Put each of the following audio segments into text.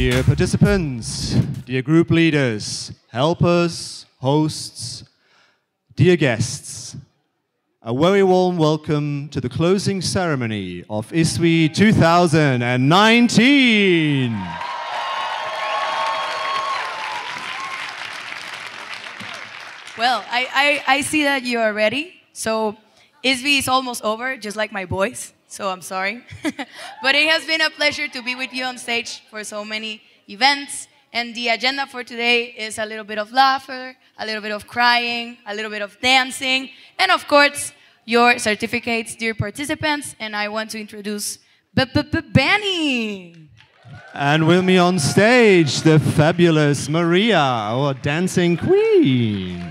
Dear participants, dear group leaders, helpers, hosts, dear guests, a very warm welcome to the closing ceremony of ISWI 2019. Well, I see that you are ready. So ISWI is almost over, just like my boys. So I'm sorry. But it has been a pleasure to be with you on stage for so many events. And the agenda for today is a little bit of laughter, a little bit of crying, a little bit of dancing, and of course, your certificates, dear participants. And I want to introduce Benny. And with me on stage, the fabulous Maria, our dancing queen.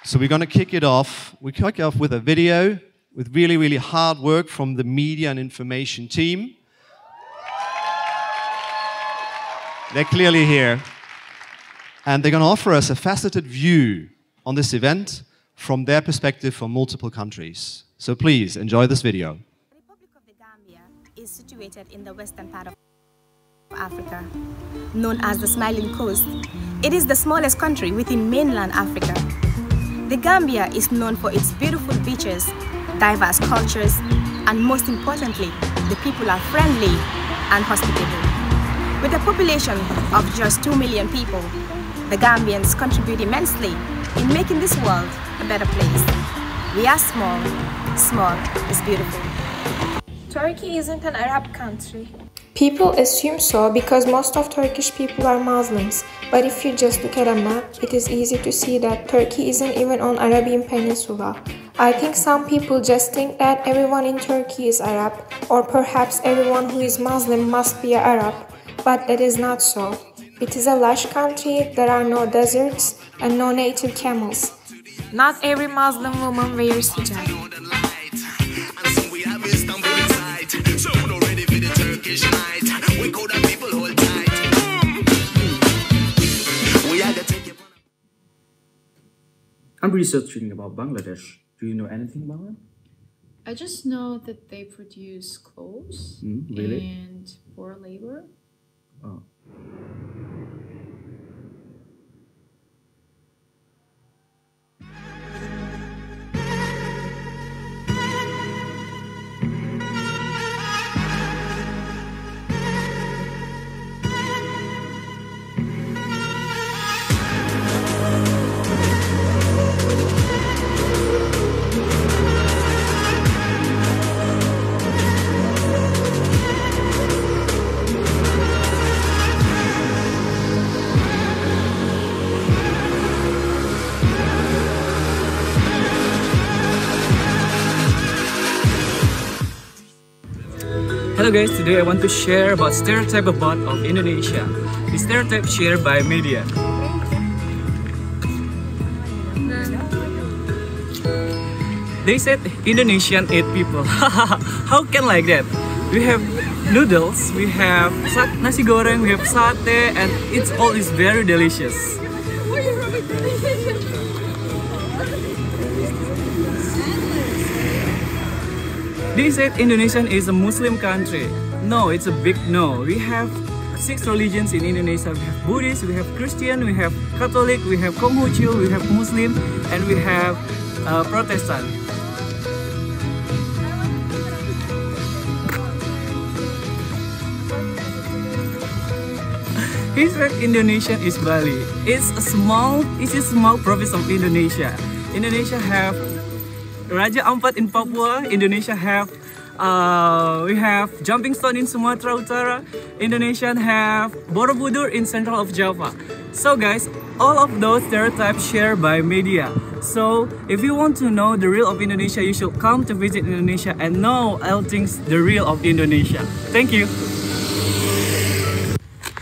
So we're going to kick it off. We kick it off with a video with really, really hard work from the media and information team. They're clearly here. And they're going to offer us a faceted view on this event from their perspective from multiple countries. So please enjoy this video. The Republic of the Gambia is situated in the western part of Africa, known as the Smiling Coast. It is the smallest country within mainland Africa. The Gambia is known for its beautiful beaches, diverse cultures, and most importantly, the people are friendly and hospitable. With a population of just 2 million people, the Gambians contribute immensely in making this world a better place. We are small. Small is beautiful. Turkey isn't an Arab country. People assume so because most of Turkish people are Muslims, but if you just look at a map, it is easy to see that Turkey isn't even on Arabian Peninsula. I think some people just think that everyone in Turkey is Arab, or perhaps everyone who is Muslim must be Arab, but that is not so. It is a lush country, there are no deserts and no native camels. Not every Muslim woman wears hijab. I'm researching about Bangladesh. Do you know anything about it? I just know that they produce clothes really? and for labor. Oh. Hello guys, today I want to share about stereotype of Indonesia. The stereotype shared by media. They said Indonesian eat people. How can like that? We have noodles, we have nasi goreng, we have satay, and it's all is very delicious. They said Indonesia is a Muslim country. No, it's a big no. We have 6 religions in Indonesia. We have Buddhist, we have Christian, we have Catholic, we have Konghucu, we have Muslim, and we have Protestant. He said Indonesia is Bali. It's a small province of Indonesia. Indonesia have Raja Ampat in Papua. Indonesia have we have Jumping Stone in Sumatra Utara. Indonesia have Borobudur in central of Java. So guys, all of those stereotypes shared by media. So if you want to know the real of Indonesia, you should come to visit Indonesia and know all things the real of Indonesia. Thank you.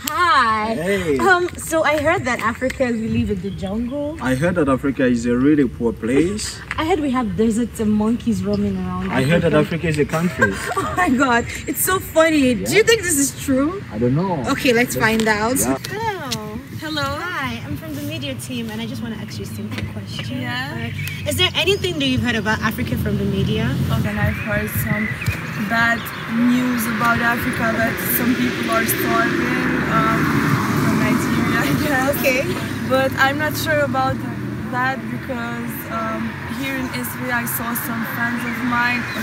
Hi. Hey. So I heard that Africa we live in the jungle. I heard that Africa is a really poor place. I heard we have deserts and monkeys roaming around. I heard that Africa is a country. Oh my god, it's so funny. Yeah. Do you think this is true? I don't know. Okay, let's find out. Yeah. Hello. Hello. Hi, I'm from the media team and I just want to ask you a simple question. Yeah. Is there anything that you've heard about Africa from the media? Okay, I've heard some bad news about Africa that some people are starving from Nigeria, I guess. Okay. But I'm not sure about that because here in ISWI I saw some friends of mine who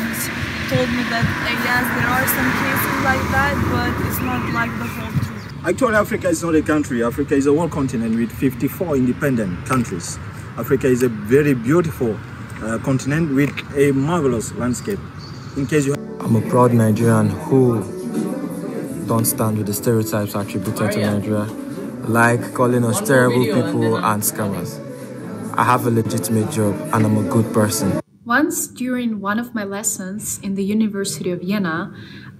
told me that yes, there are some cases like that, but it's not like the whole truth. Actually, Africa is not a country. Africa is a whole continent with 54 independent countries. Africa is a very beautiful continent with a marvelous landscape. In case you, I'm a proud Nigerian who don't stand with the stereotypes attributed to Nigeria, like calling us terrible people and scammers. I have a legitimate job and I'm a good person. Once during one of my lessons in the University of Vienna,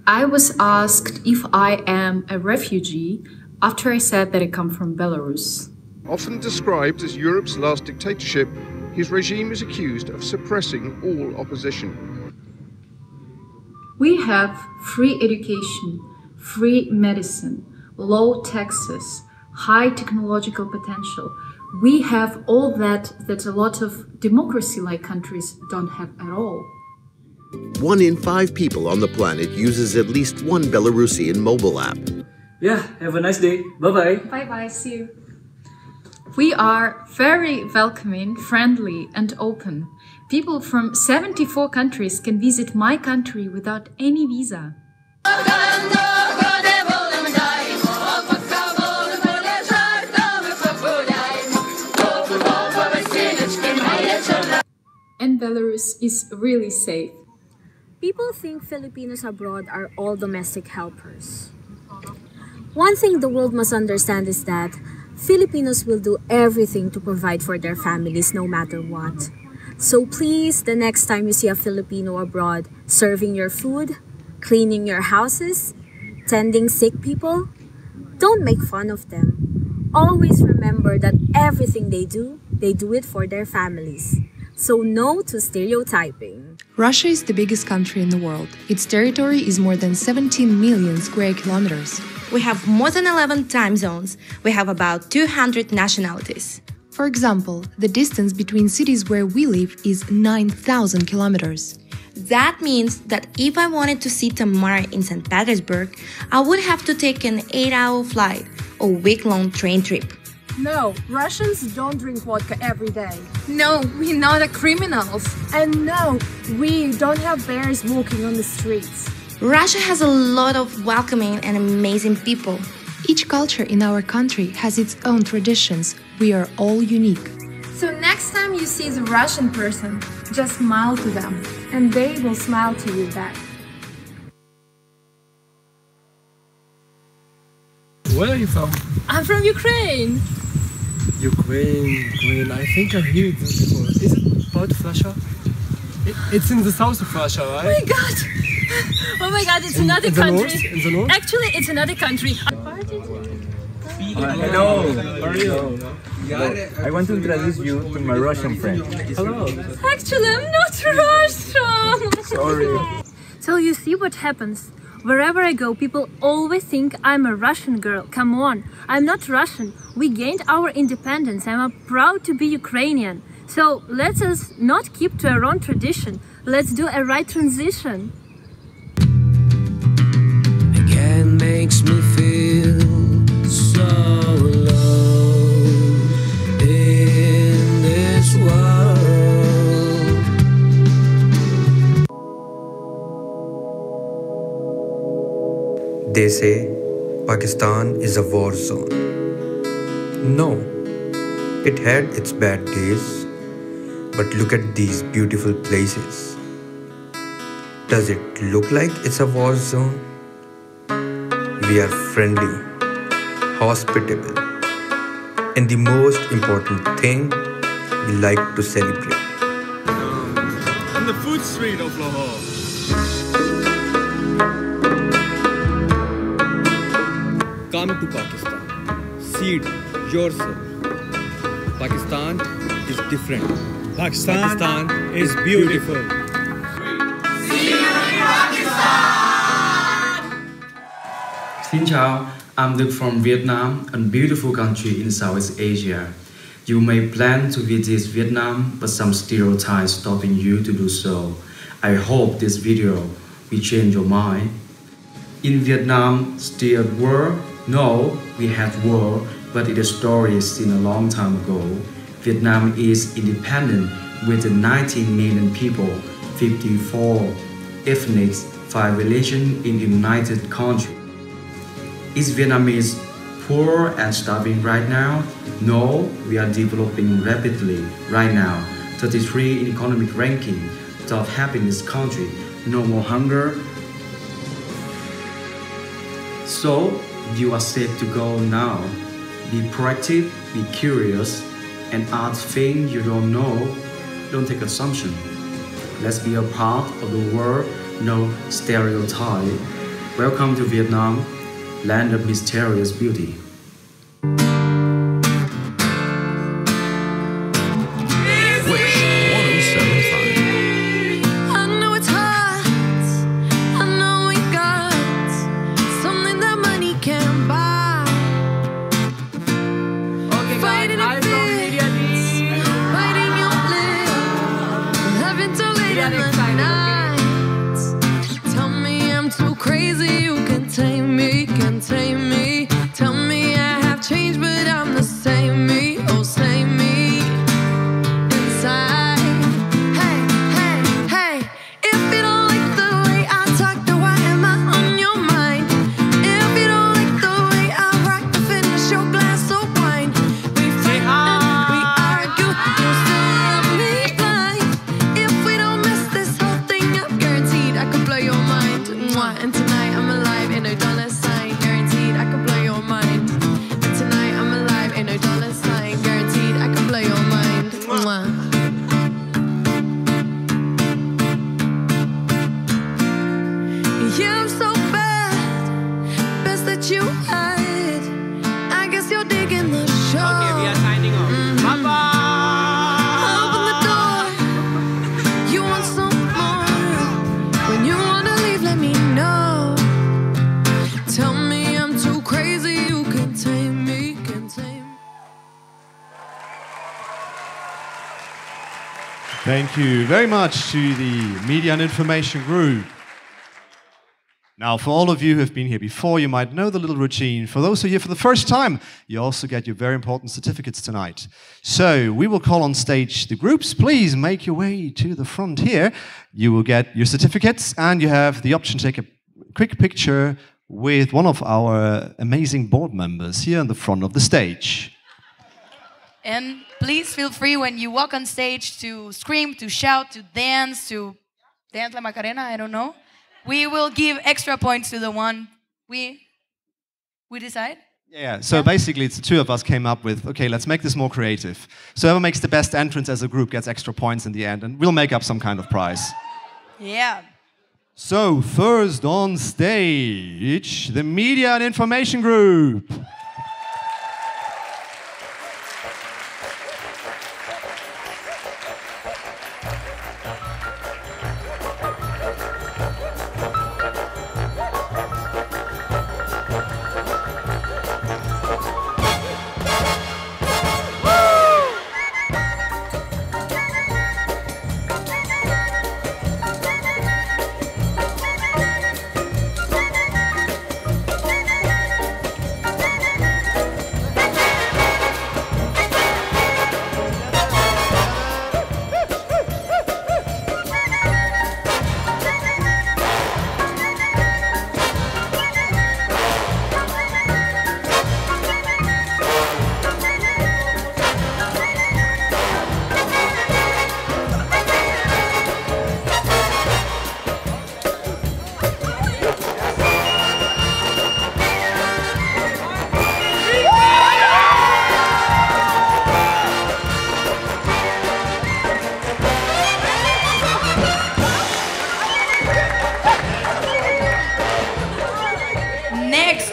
I was asked if I am a refugee after I said that I come from Belarus. Often described as Europe's last dictatorship, his regime is accused of suppressing all opposition. We have free education, free medicine, low taxes, high technological potential. We have all that a lot of democracy-like countries don't have at all. 1 in 5 people on the planet uses at least one Belarusian mobile app. Yeah, have a nice day. Bye-bye. Bye-bye, see you. We are very welcoming, friendly, and open. People from 74 countries can visit my country without any visa. And Belarus is really safe. People think Filipinos abroad are all domestic helpers. One thing the world must understand is that Filipinos will do everything to provide for their families no matter what. So please, the next time you see a Filipino abroad serving your food, cleaning your houses, tending sick people, don't make fun of them. Always remember that everything they do it for their families. So no to stereotyping. Russia is the biggest country in the world. Its territory is more than 17 million square kilometers. We have more than 11 time zones. We have about 200 nationalities. For example, the distance between cities where we live is 9,000 kilometers. That means that if I wanted to see Tamara in St. Petersburg, I would have to take an 8-hour flight or week-long train trip. No, Russians don't drink vodka every day. No, we're not criminals. And no, we don't have bears walking on the streets. Russia has a lot of welcoming and amazing people. Each culture in our country has its own traditions. We are all unique. So next time you see the Russian person, just smile to them. And they will smile to you back. Where are you from? I'm from Ukraine. Ukraine. I think I heard this before. Is it part of Russia? It's in the south of Russia, right? Oh my god! Oh my god, it's another country. In the north? Actually, it's another country. Hello. How are you? I want to introduce you to my Russian friend. Hello. Actually, I'm not Russian. Sorry. So you see what happens. Wherever I go, people always think I'm a Russian girl. Come on, I'm not Russian. We gained our independence. I'm proud to be Ukrainian. So let us not keep to our own tradition. Let's do a right transition. Again makes me feel so alone in this world. They say Pakistan is a war zone. No, it had its bad days, but look at these beautiful places. Does it look like it's a war zone? We are friendly, hospitable, and the most important thing, we like to celebrate. On the food street of Lahore. Come to Pakistan, see it yourself. Pakistan is different. Pakistan is beautiful. See you in Pakistan! Xin chào, I'm Luke from Vietnam, a beautiful country in Southeast Asia. You may plan to visit Vietnam, but some stereotypes stopping you to do so. I hope this video will change your mind In Vietnam, still at war? No, we had war, but it is story seen a long time ago. Vietnam is independent with 19 million people, 54 ethnics, 5 religions in the United Country. Is Vietnamese poor and starving right now? No, we are developing rapidly right now. 33 in economic ranking, top happiness country, no more hunger. So, you are safe to go now. Be proactive, be curious, and ask things you don't know. Don't take assumption. Let's be a part of the world, no stereotype. Welcome to Vietnam, land of mysterious beauty. Thank you very much to the Media and Information Group. Now, for all of you who have been here before, you might know the little routine. For those who are here for the first time, you also get your very important certificates tonight. So, we will call on stage the groups. Please make your way to the front here. You will get your certificates, and you have the option to take a quick picture with one of our amazing board members here in the front of the stage. And please feel free when you walk on stage to scream, to shout, to dance la Macarena, I don't know. We will give extra points to the one we decide. Yeah, so basically it's the two of us came up with, okay, let's make this more creative. So whoever makes the best entrance as a group gets extra points in the end, and we'll make up some kind of prize. Yeah. So first on stage, the Media and Information Group.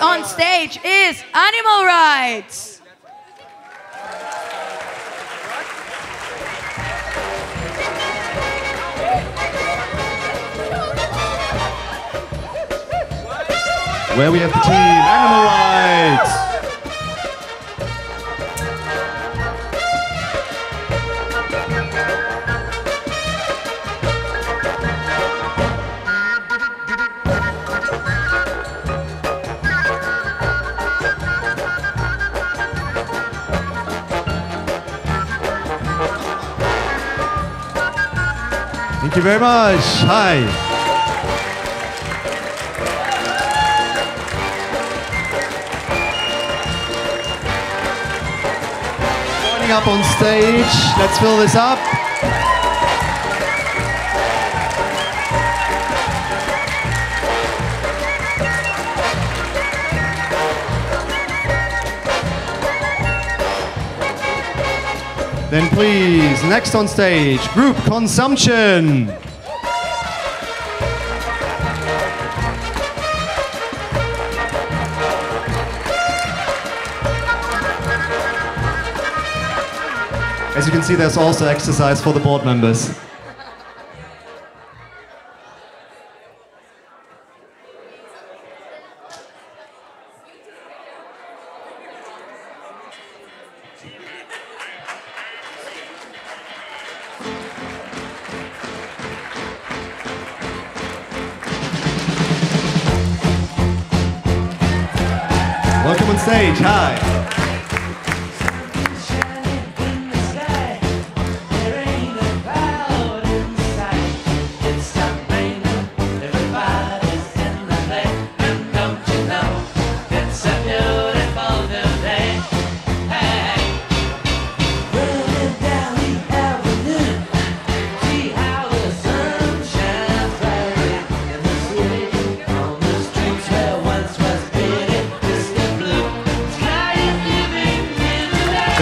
On stage is animal rights. Where we have the team, Animal Rights. Thank you very much. Hi. Joining up on stage, let's fill this up. Then please, next on stage, group consumption. As you can see, there's also exercise for the board members. Welcome on stage, hi.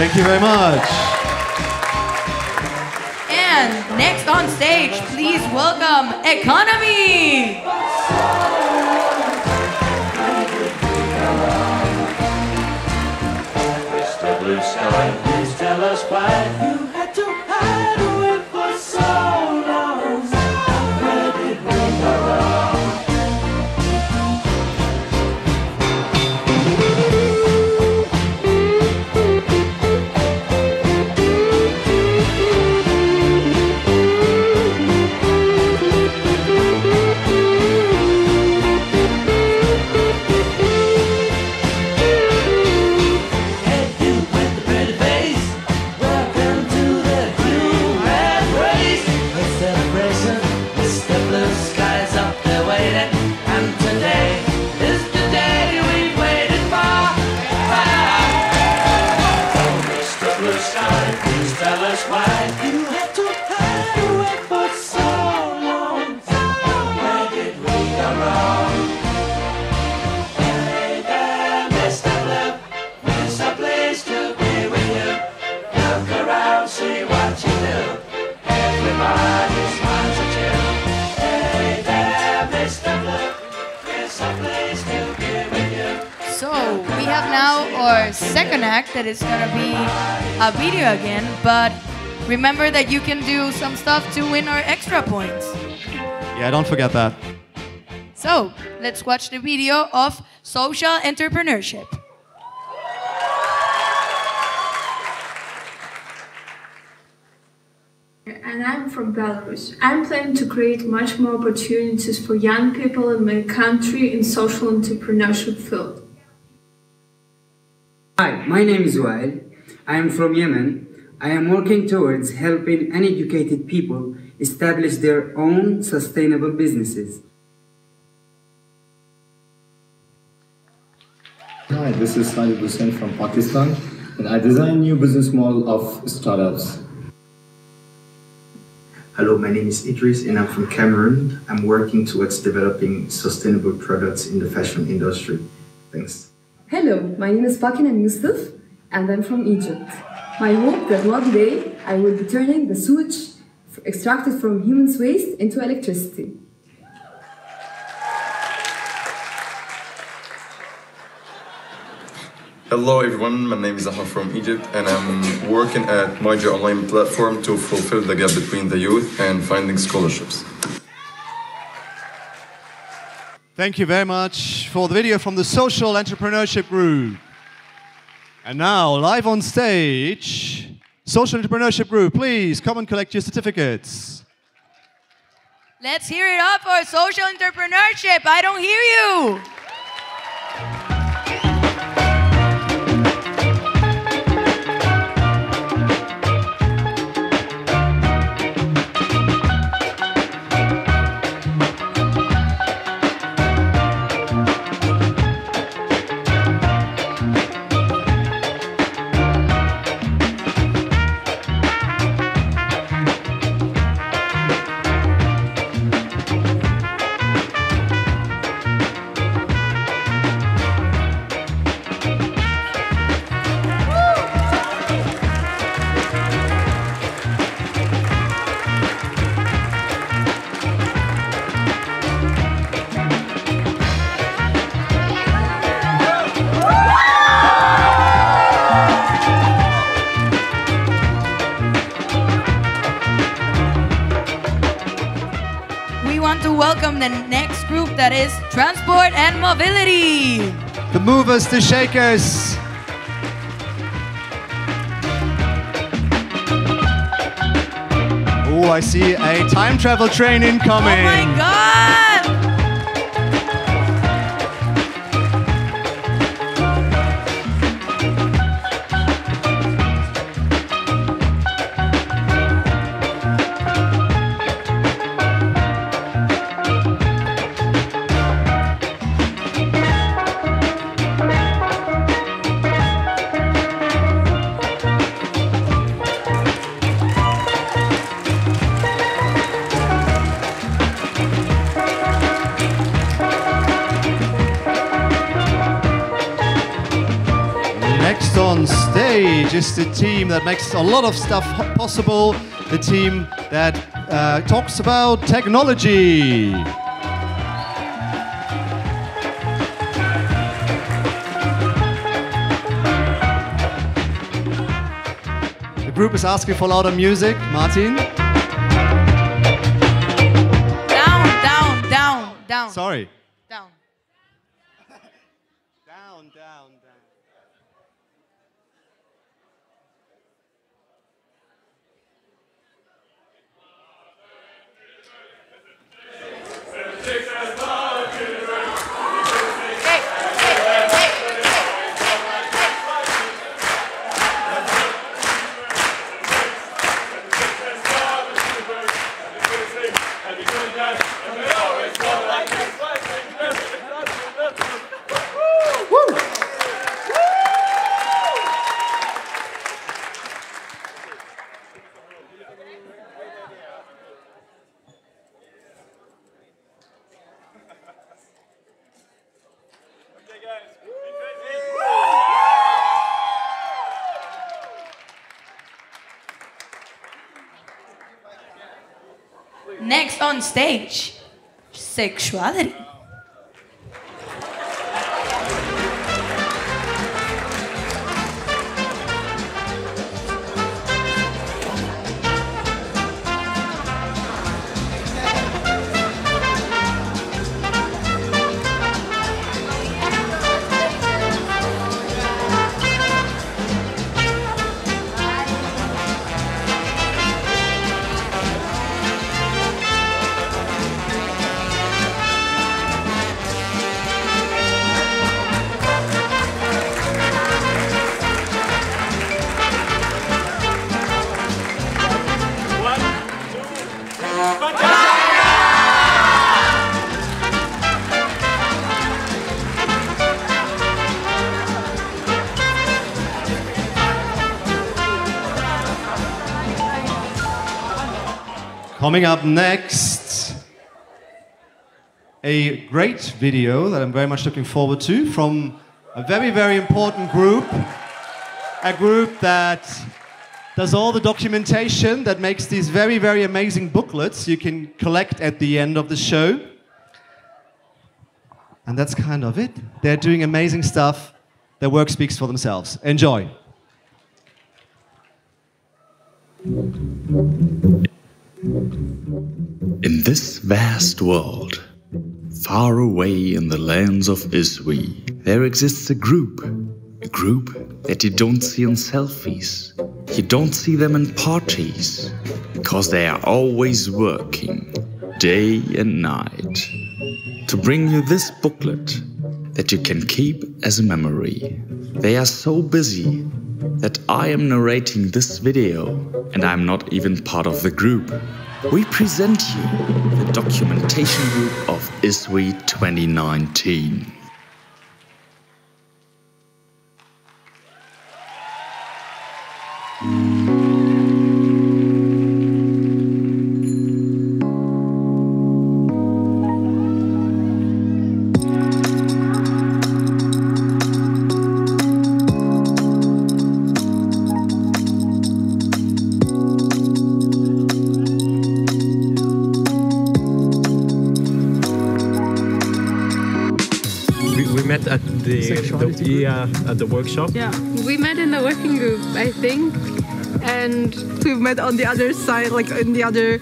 Thank you very much. And next on stage, please welcome Economy. Mr. Blue Sky, please tell us why you had to hide away for so long. Where did we go wrong? Our second act that is gonna be a video again, but remember that you can do some stuff to win our extra points. Yeah, don't forget that. So let's watch the video of social entrepreneurship. And I'm from Belarus. I'm planning to create much more opportunities for young people in my country in social entrepreneurship field. Hi, my name is Wael. I am from Yemen. I am working towards helping uneducated people establish their own sustainable businesses. Hi, this is Salih Hussain from Pakistan, and I design new business model of startups. Hello, my name is Idris and I'm from Cameroon. I'm working towards developing sustainable products in the fashion industry. Thanks. Hello, my name is Fakin Yusuf and I'm from Egypt. My hope that one day I will be turning the sewage extracted from human waste into electricity. Hello everyone, my name is Ahmed from Egypt and I'm working at Major Online platform to fulfill the gap between the youth and finding scholarships. Thank you very much for the video from the Social Entrepreneurship Group. And now, live on stage, Social Entrepreneurship Group, please come and collect your certificates. Let's hear it up for social entrepreneurship. I don't hear you. welcome the next group, that is Transport and Mobility. The movers, the shakers. Oh, I see a time travel train incoming. Oh my God! On stage is the team that makes a lot of stuff possible, the team that talks about technology. The group is asking for louder music. Martin? Down, down, down, down. Sorry. Down. Down, down, down. Next on stage, Sexuality. Coming up next, a great video that I'm very much looking forward to from a very, very important group. A group that does all the documentation, that makes these very, very amazing booklets you can collect at the end of the show. And that's kind of it. They're doing amazing stuff. Their work speaks for themselves. Enjoy. In this vast world, far away in the lands of ISWI, there exists a group that you don't see in selfies. You don't see them in parties, because they are always working, day and night, to bring you this booklet that you can keep as a memory. They are so busy that I am narrating this video and I'm not even part of the group. We present you the documentation group of ISWI 2019. We met at the workshop. Yeah, we met in the working group, I think. And we've met on the other side, like in the other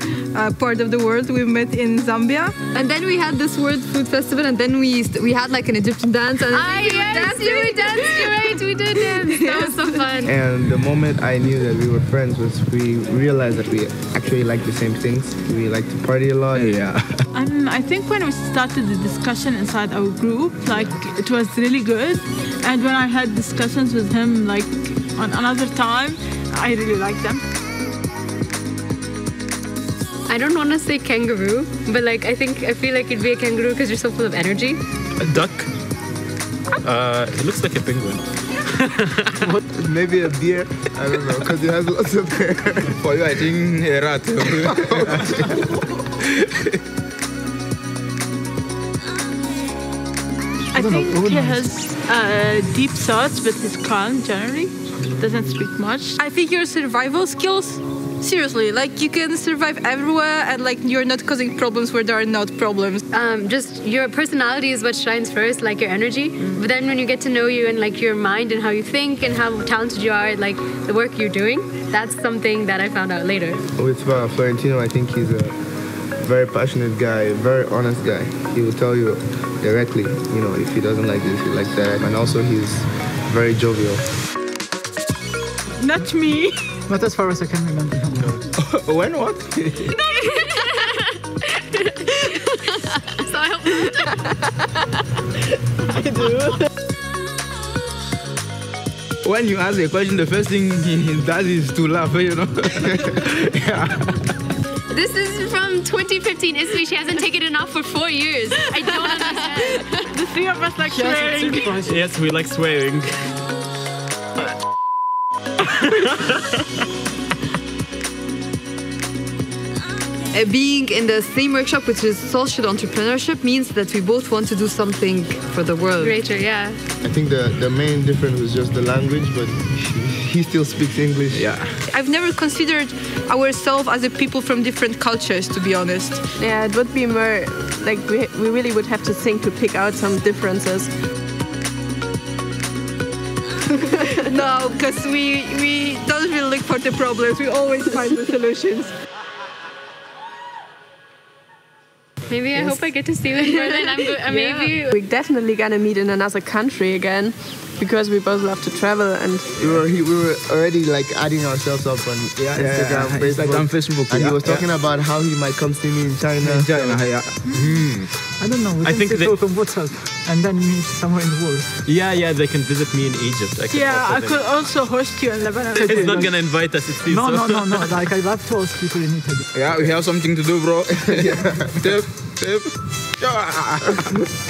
part of the world. We've met in Zambia. And then we had this World Food Festival, and then we had like an Egyptian dance. And we danced, you're right, we did dance. That was so fun. And the moment I knew that we were friends was we realized that we actually like the same things. We like to party a lot. Yeah. I think when we started the discussion inside our group, like it was really good. And when I had discussions with him, like on another time, I really liked them. I don't want to say kangaroo, but like I feel like it'd be a kangaroo because you're so full of energy. A duck. It looks like a penguin. What? Maybe a deer? I don't know, because it has lots of hair. For you, I think a rat. I think he has deep thoughts, but he's calm generally. Doesn't speak much. I think your survival skills, seriously, like you can survive everywhere and like you're not causing problems where there are not problems. Just your personality is what shines first, like your energy. But then when you get to know you and like your mind and how you think and how talented you are, like the work you're doing, that's something that I found out later. With Florentino, I think he's a very passionate guy, a very honest guy. He will tell you directly, you know, if he doesn't like this, he likes that. And also he's very jovial. Not me. Not as far as I can remember. When? What? So I hope I do. When you ask a question, the first thing he does is to laugh, you know. Yeah. This is from 2015 ISWI. She hasn't taken it off for 4 years. I don't understand. The three of us like swearing. Yes, we like swearing. Being in the same workshop, which is social entrepreneurship, means that we both want to do something for the world. Greater, yeah. I think the main difference was just the language, but he still speaks English. Yeah. I've never considered ourselves as a people from different cultures, to be honest. Yeah, it would be more like we really would have to think to pick out some differences. No, because we don't really look for the problems. We always find the solutions. Maybe I hope I get to see them more than I'm good. Maybe we're definitely gonna meet in another country again, because we both love to travel, and we were already like adding ourselves up on Facebook, and he was talking about how he might come see me in China. I don't know. I think they talk on WhatsApp and then meet somewhere in the world. Yeah, they can visit me in Egypt. I could also host you in Lebanon. It's not gonna invite us. It seems no. Like I love to host people in Italy. Yeah, we have something to do, bro. Tip.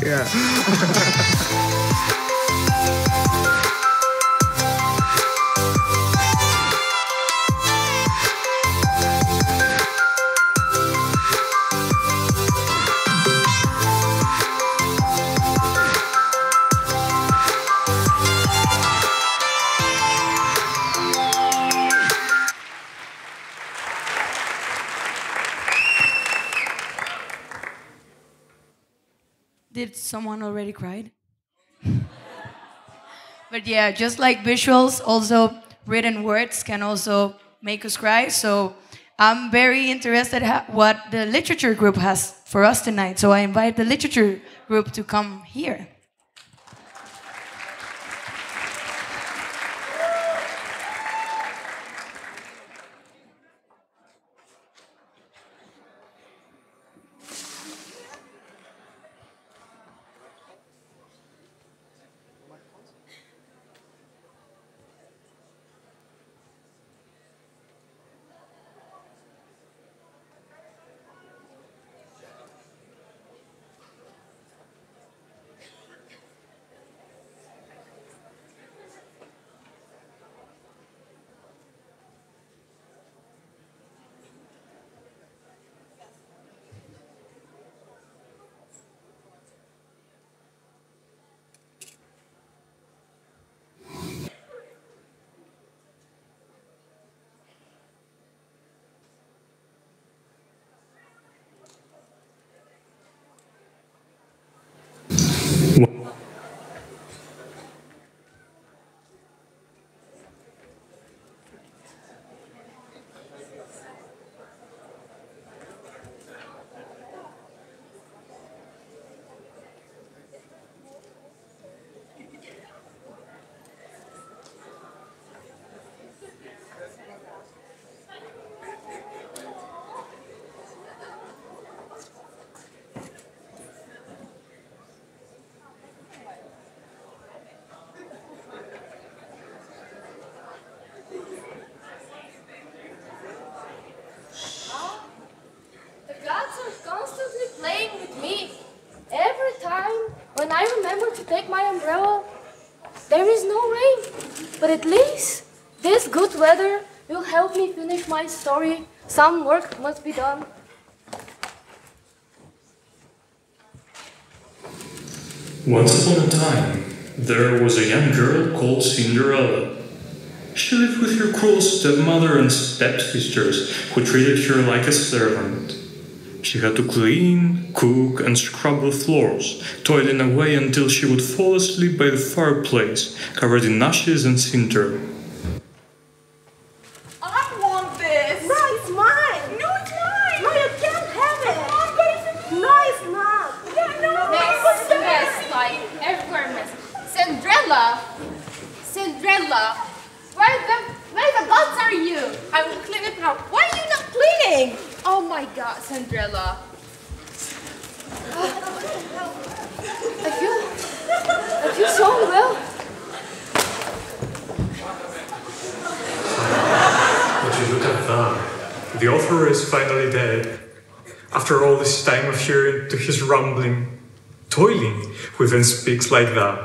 Yeah. Did someone already cried? But yeah, just like visuals, also written words can also make us cry. So I'm very interested what the literature group has for us tonight. So I invite the literature group to come here. help me finish my story? Some work must be done. Once upon a time, there was a young girl called Cinderella. She lived with her cruel stepmother and stepsisters, who treated her like a servant. She had to clean, cook, and scrub the floors, toiling away until she would fall asleep by the fireplace, covered in ashes and cinder. I want this! No, it's mine! No, it's mine! No, you can't have it! Mom, get it for me! No, it's not! Yeah, no, Mess, like everywhere mess. Cinderella! Where the gods are you? I will clean it now. Why are you not cleaning? Oh my god, Cinderella. I feel so unwell. Would you look at that? The author is finally dead. After all this time of hearing to his rambling, toiling, who then speaks like that.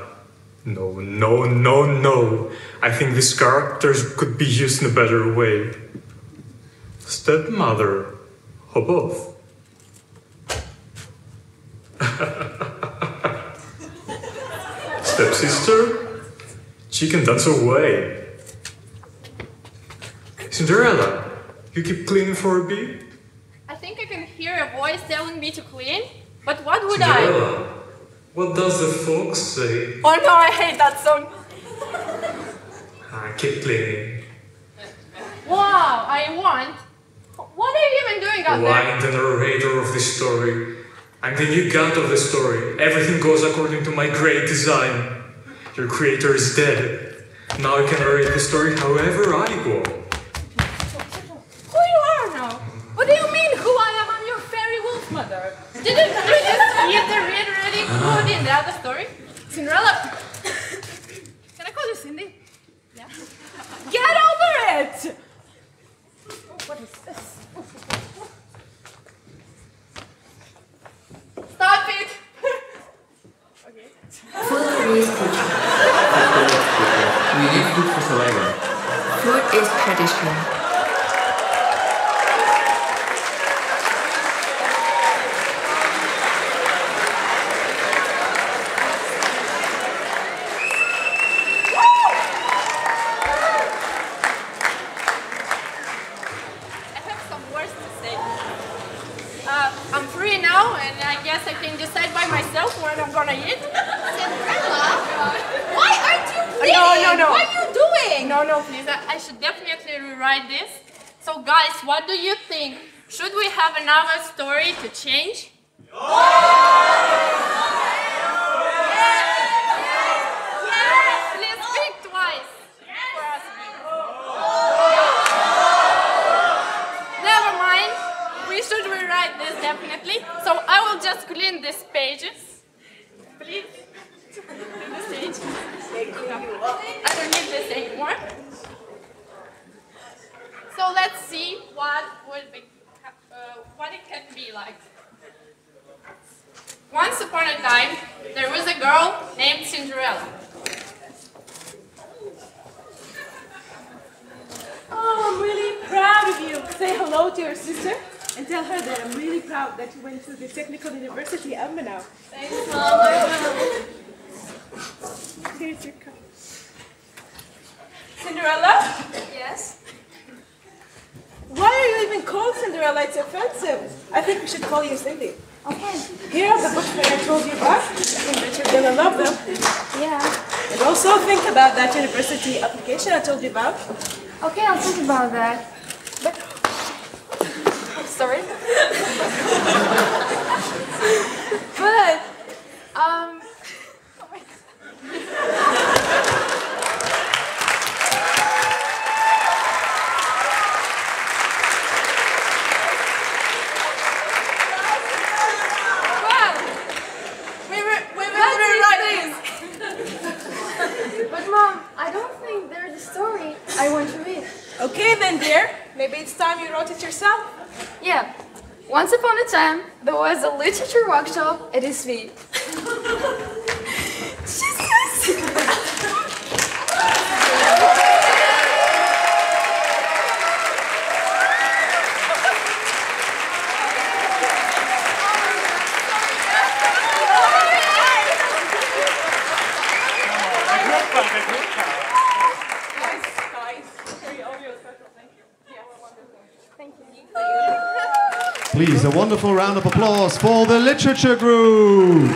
No, no, no, no. I think these characters could be used in a better way. Stepmother, or both? Stepsister? She can dance away. Cinderella, you keep cleaning for a bit? I think I can hear a voice telling me to clean, but what would Cinderella, what does the fox say? Oh no, I hate that song. Keep cleaning. Wow, I want. What are you even doing out Oh, there? I'm the narrator of this story. I'm the new god of the story. Everything goes according to my great design. Your creator is dead. Now I can narrate the story however I want. Who you are now? What do you mean who I am? I'm your fairy wolf mother. Didn't you just read the really good in the other story? Cinderella. Can I call you Cindy? Yeah. Get over it! What is this? Stop it! Okay. Food is culture. We need food for survival. Food is tradition. I'm free now, and I guess I can decide by myself what I'm gonna eat. Cinderella? Why aren't you cleaning? No. What are you doing? No, please. I should definitely rewrite this. So, guys, what do you think? Should we have another story to change? Yes! Please speak twice. For us. Never mind. We should rewrite this definitely. So I will just clean these pages. Please. This page. I don't need this anymore. So let's see what it can be like. Once upon a time, there was a girl named Cinderella. Oh, I'm really proud of you. Say hello to your sister and tell her that I'm really proud that you went to the Technical University, Ilmenau. Thanks, Mom. Here's your cup. Cinderella? Yes? Why are you even called Cinderella? It's offensive. I think we should call you Cindy. Okay. Here are the books that I told you about. I think that you're gonna love them. Yeah. And also think about that university application I told you about. Okay, I'll think about that. But I'm sorry. But But Mom, I don't think there's a story I want to read. Okay then, dear. Maybe it's time you wrote it yourself. Yeah. Once upon a time, there was a literature workshop at ISWI. Please, a wonderful round of applause for the literature group.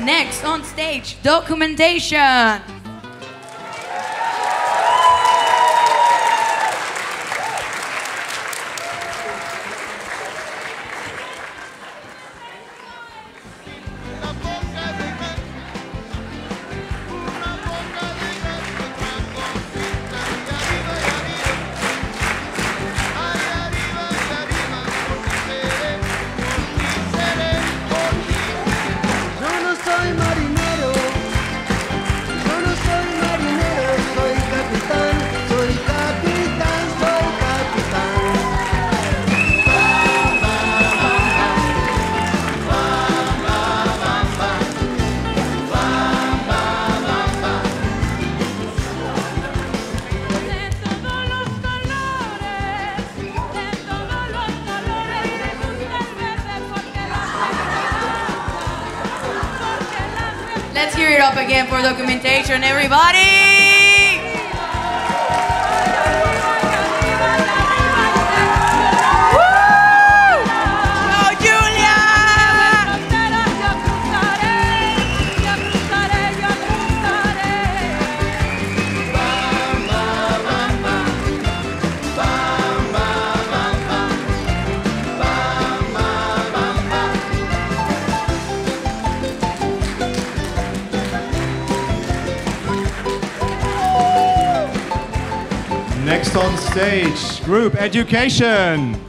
Next on stage, documentation. Let's hear it up again for documentation, everybody! Next on stage, group education.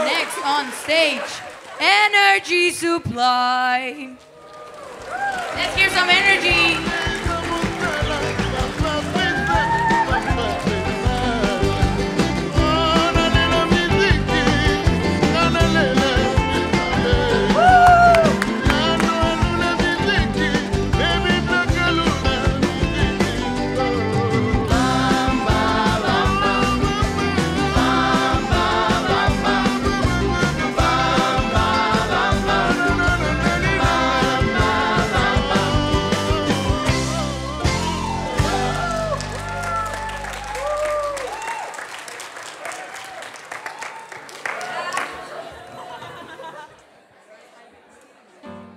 Next on stage, energy supply. Let's hear some energy.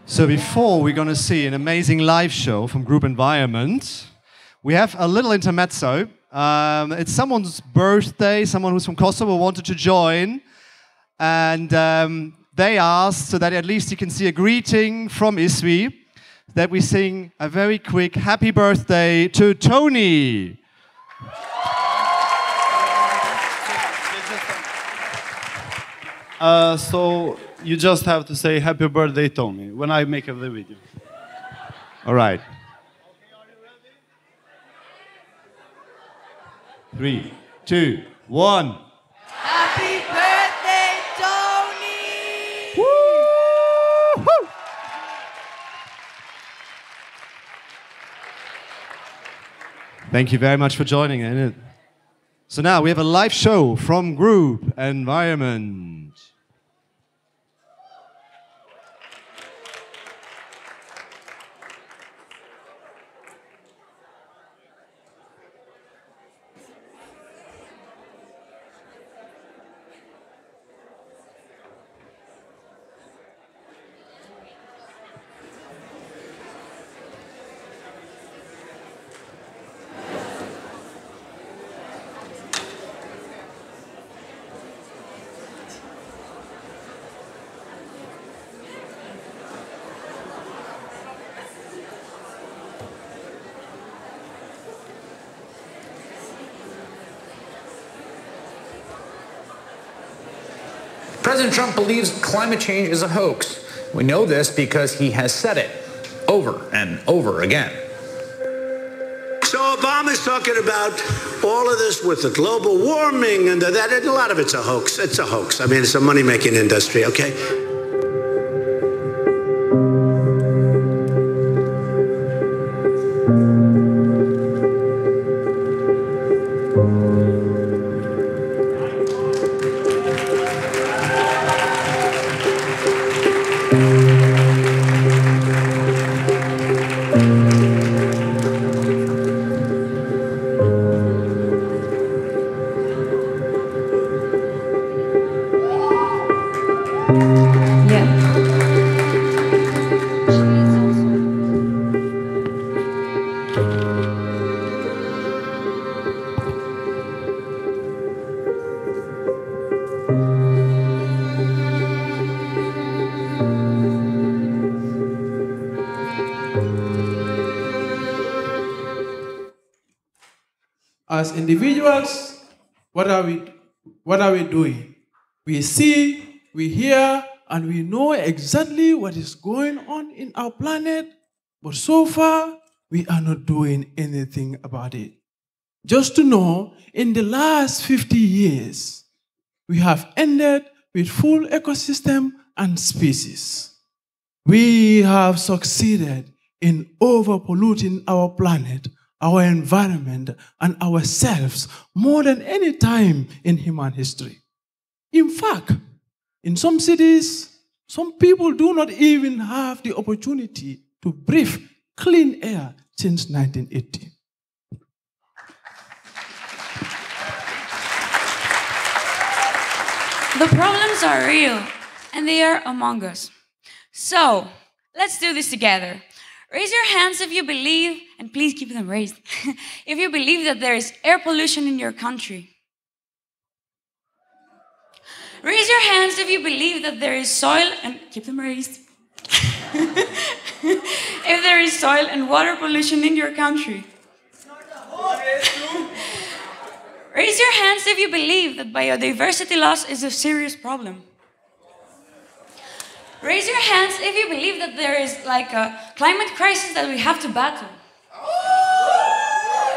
So before we're going to see an amazing live show from Group Environment, we have a little intermezzo. It's someone's birthday, someone who's from Kosovo wanted to join, and they asked, so that at least you can see a greeting from ISWI, that we sing a very quick happy birthday to Tony. So you just have to say happy birthday, Tommy, when I make the video. All right. 3, 2, 1. Happy birthday, Tony! Woo! Thank you very much for joining in. So now we have a live show from Group Environment. President Trump believes climate change is a hoax. We know this because he has said it over and over again. So Obama's talking about all of this with the global warming and that, and a lot of it's a hoax. It's a hoax. I mean, it's a money-making industry, okay? As individuals, what are we doing? We see, we hear, and we know exactly what is going on in our planet, but so far, we are not doing anything about it. Just to know, in the last 50 years, we have ended with full ecosystem and species. We have succeeded in overpolluting our planet, our environment, and ourselves more than any time in human history. In fact, in some cities, some people do not even have the opportunity to breathe clean air since 1980. The problems are real, and they are among us. So, let's do this together. Raise your hands if you believe, and please keep them raised, if you believe that there is air pollution in your country. Raise your hands if you believe that there is soil, and keep them raised. If there is soil and water pollution in your country. Raise your hands if you believe that biodiversity loss is a serious problem. Raise your hands if you believe that there is like a climate crisis that we have to battle.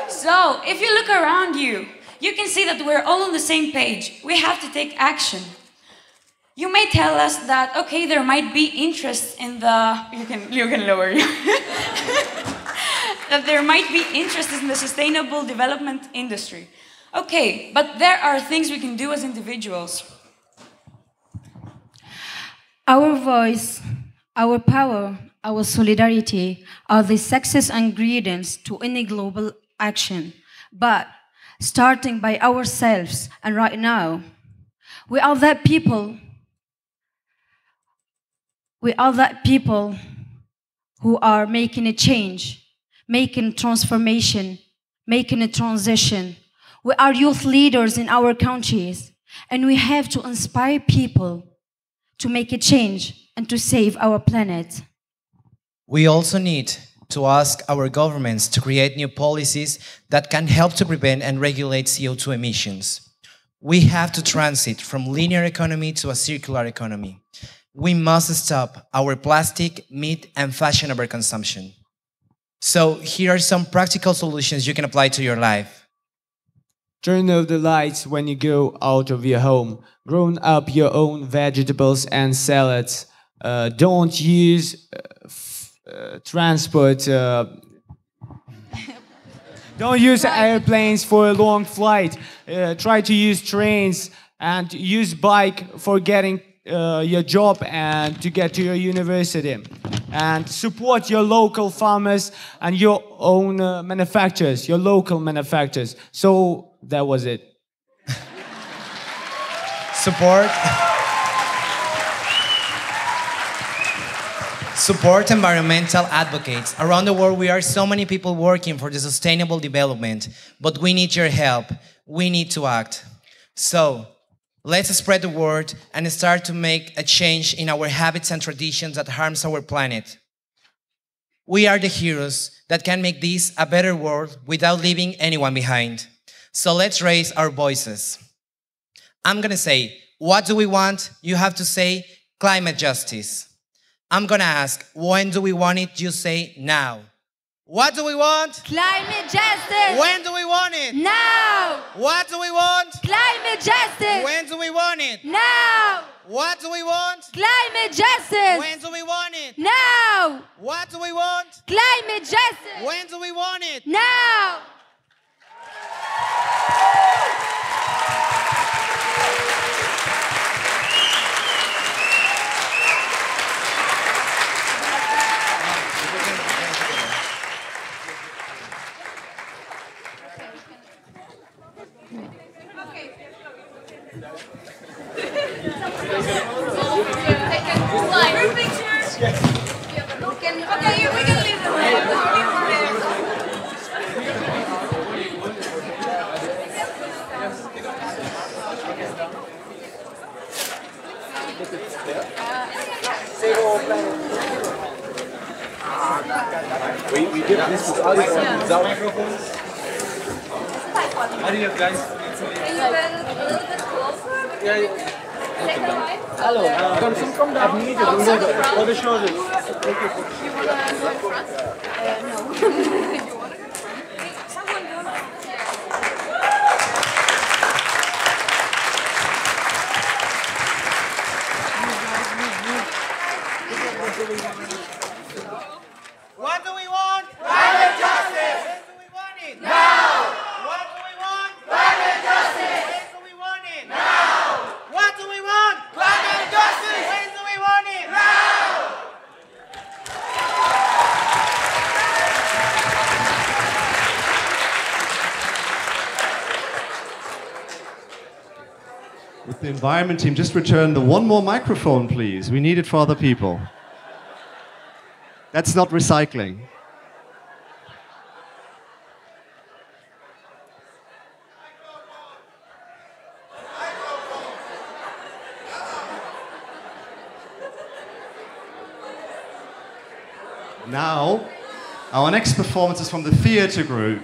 So, if you look around you, you can see that we're all on the same page. We have to take action. You may tell us that, okay, there might be interest in the, you can lower you. That there might be interest in the sustainable development industry. Okay, but there are things we can do as individuals. Our voice, our power, our solidarity are the success ingredients to any global action. But starting by ourselves, and right now, we are that people who are making a change, making transformation, making a transition. We are youth leaders in our countries, and we have to inspire people to make a change and to save our planet. We also need to ask our governments to create new policies that can help to prevent and regulate CO2 emissions. We have to transit from linear economy to a circular economy. We must stop our plastic, meat, and fashion overconsumption. So here are some practical solutions you can apply to your life. Turn off the lights when you go out of your home. Grow up your own vegetables and salads. Don't use transport. Don't use airplanes for a long flight. Try to use trains and use bike for getting your job and to get to your university. And support your local farmers and your own manufacturers, your local manufacturers. So that was it. Support environmental advocates. Around the world, we are so many people working for the sustainable development, but we need your help. We need to act. So, let's spread the word and start to make a change in our habits and traditions that harms our planet. We are the heroes that can make this a better world without leaving anyone behind. So let's raise our voices. I'm gonna say, what do we want? You have to say, climate justice. I'm gonna ask, when do we want it? You say, now. What do we want? Climate justice. When do we want it? Now. What do we want? Climate justice. When do we want it? Now. What do we want? Climate justice. When do we want it? Now. What do we want? Climate justice. When do we want it? Now. We give this to others without microphones. How do you guys? Can you bend a little bit closer? Hello. Come down. For the shoulders. You want to go in front? No. You want to go in front? Someone go in front. What do we want? Climate justice. When do we want it? Now. What do we want? Climate justice. When do we want it? Now. What do we want? Climate justice. When do we want it? Now. With the environment team, just return the one more microphone, please. We need it for other people. That's not recycling. Now, our next performance is from the theater group.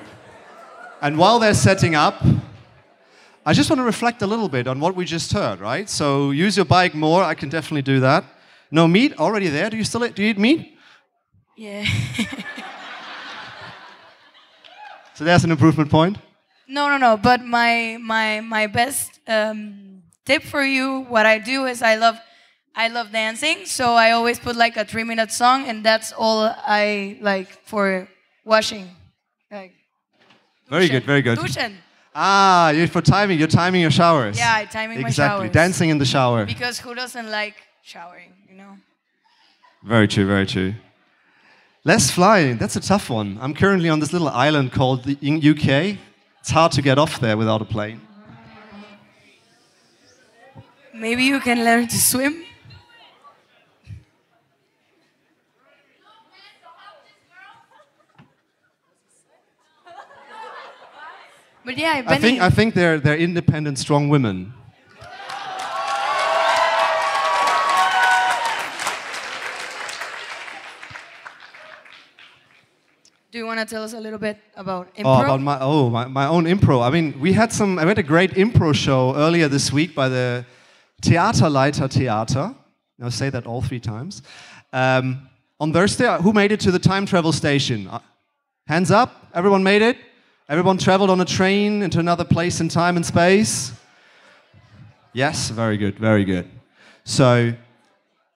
And while they're setting up, I just want to reflect a little bit on what we just heard, right? So use your bike more, I can definitely do that. No meat, already there. Do you eat meat? Yeah. So there's an improvement point. No. But my best tip for you, what I do is I love dancing, so I always put like a 3-minute song, and that's all I like for washing. Like, Very good, very good. duschen. Ah, you're timing your showers. Yeah, I'm timing my Exactly, showers. dancing in the shower. Because who doesn't like showering, you know? Very true, very true. Let's fly, that's a tough one. I'm currently on this little island called the UK. It's hard to get off there without a plane. Maybe you can learn to swim? But yeah, I think they're independent, strong women. Do you want to tell us a little bit about Oh, improv? about my own improv. I mean, I had a great improv show earlier this week by the Theaterleiter Theater. Now say that all 3 times. On Thursday, who made it to the time travel station? Hands up, everyone made it? Everyone traveled on a train into another place in time and space? Yes, very good, very good. So,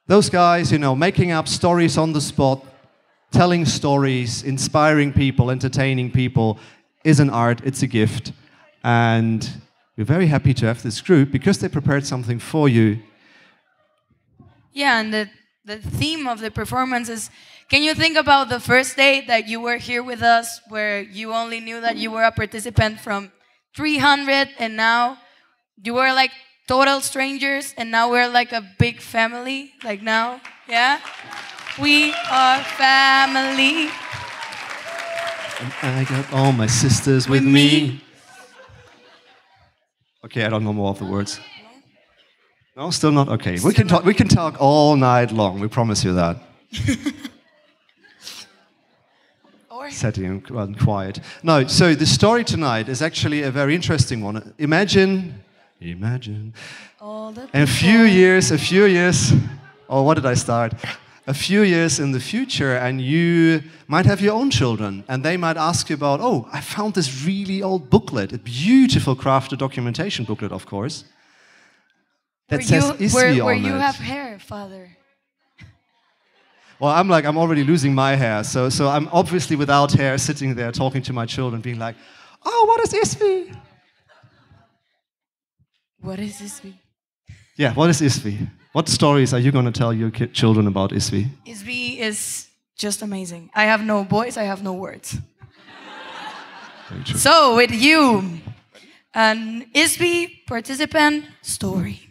those guys, you know, making up stories on the spot, telling stories, inspiring people, entertaining people, is an art, it's a gift. And we're very happy to have this group because they prepared something for you. Yeah, and the theme of the performance is, can you think about the first day that you were here with us, where you only knew that you were a participant from 300, and now you were like total strangers, and now we're like a big family, like now, yeah? We are family. And I got all my sisters with me. Okay, I don't know more of the words. No, still not? Okay, we can talk all night long, we promise you that. Setting and quiet. No, so the story tonight is actually a very interesting one. Imagine, a few years, oh, what did I start? A few years in the future, and you might have your own children, and they might ask you about, oh, I found this really old booklet, a beautiful crafted documentation booklet, of course, that says ISWI on where it. you have hair, Father. Well, I'm already losing my hair, so I'm obviously without hair, sitting there talking to my children, being like, oh, what is ISWI? What is ISWI? Yeah, what is ISWI? What stories are you going to tell your children about ISWI? ISWI is just amazing. I have no voice, I have no words. So, with you, an ISWI participant story.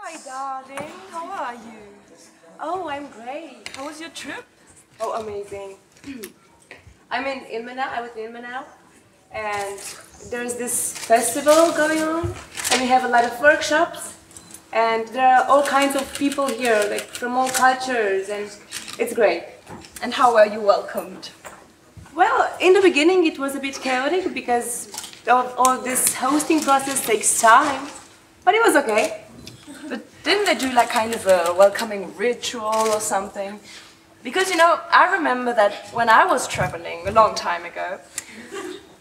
Hi, darling. How are you? Oh, I'm great. How was your trip? Oh, amazing. I'm in Ilmenau. I was in Ilmenau, and there's this festival going on, and we have a lot of workshops, and there are all kinds of people here, like from all cultures, and it's great. And how were you welcomed? Well, in the beginning, it was a bit chaotic because all this hosting process takes time, but it was okay. But didn't they do like kind of a welcoming ritual or something? Because, you know, I remember that when I was traveling a long time ago,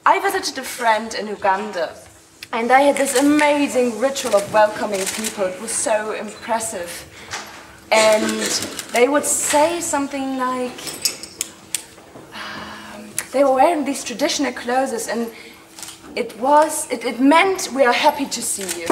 I visited a friend in Uganda, and they had this amazing ritual of welcoming people. It was so impressive. And they would say something like, they were wearing these traditional clothes, and it meant we are happy to see you.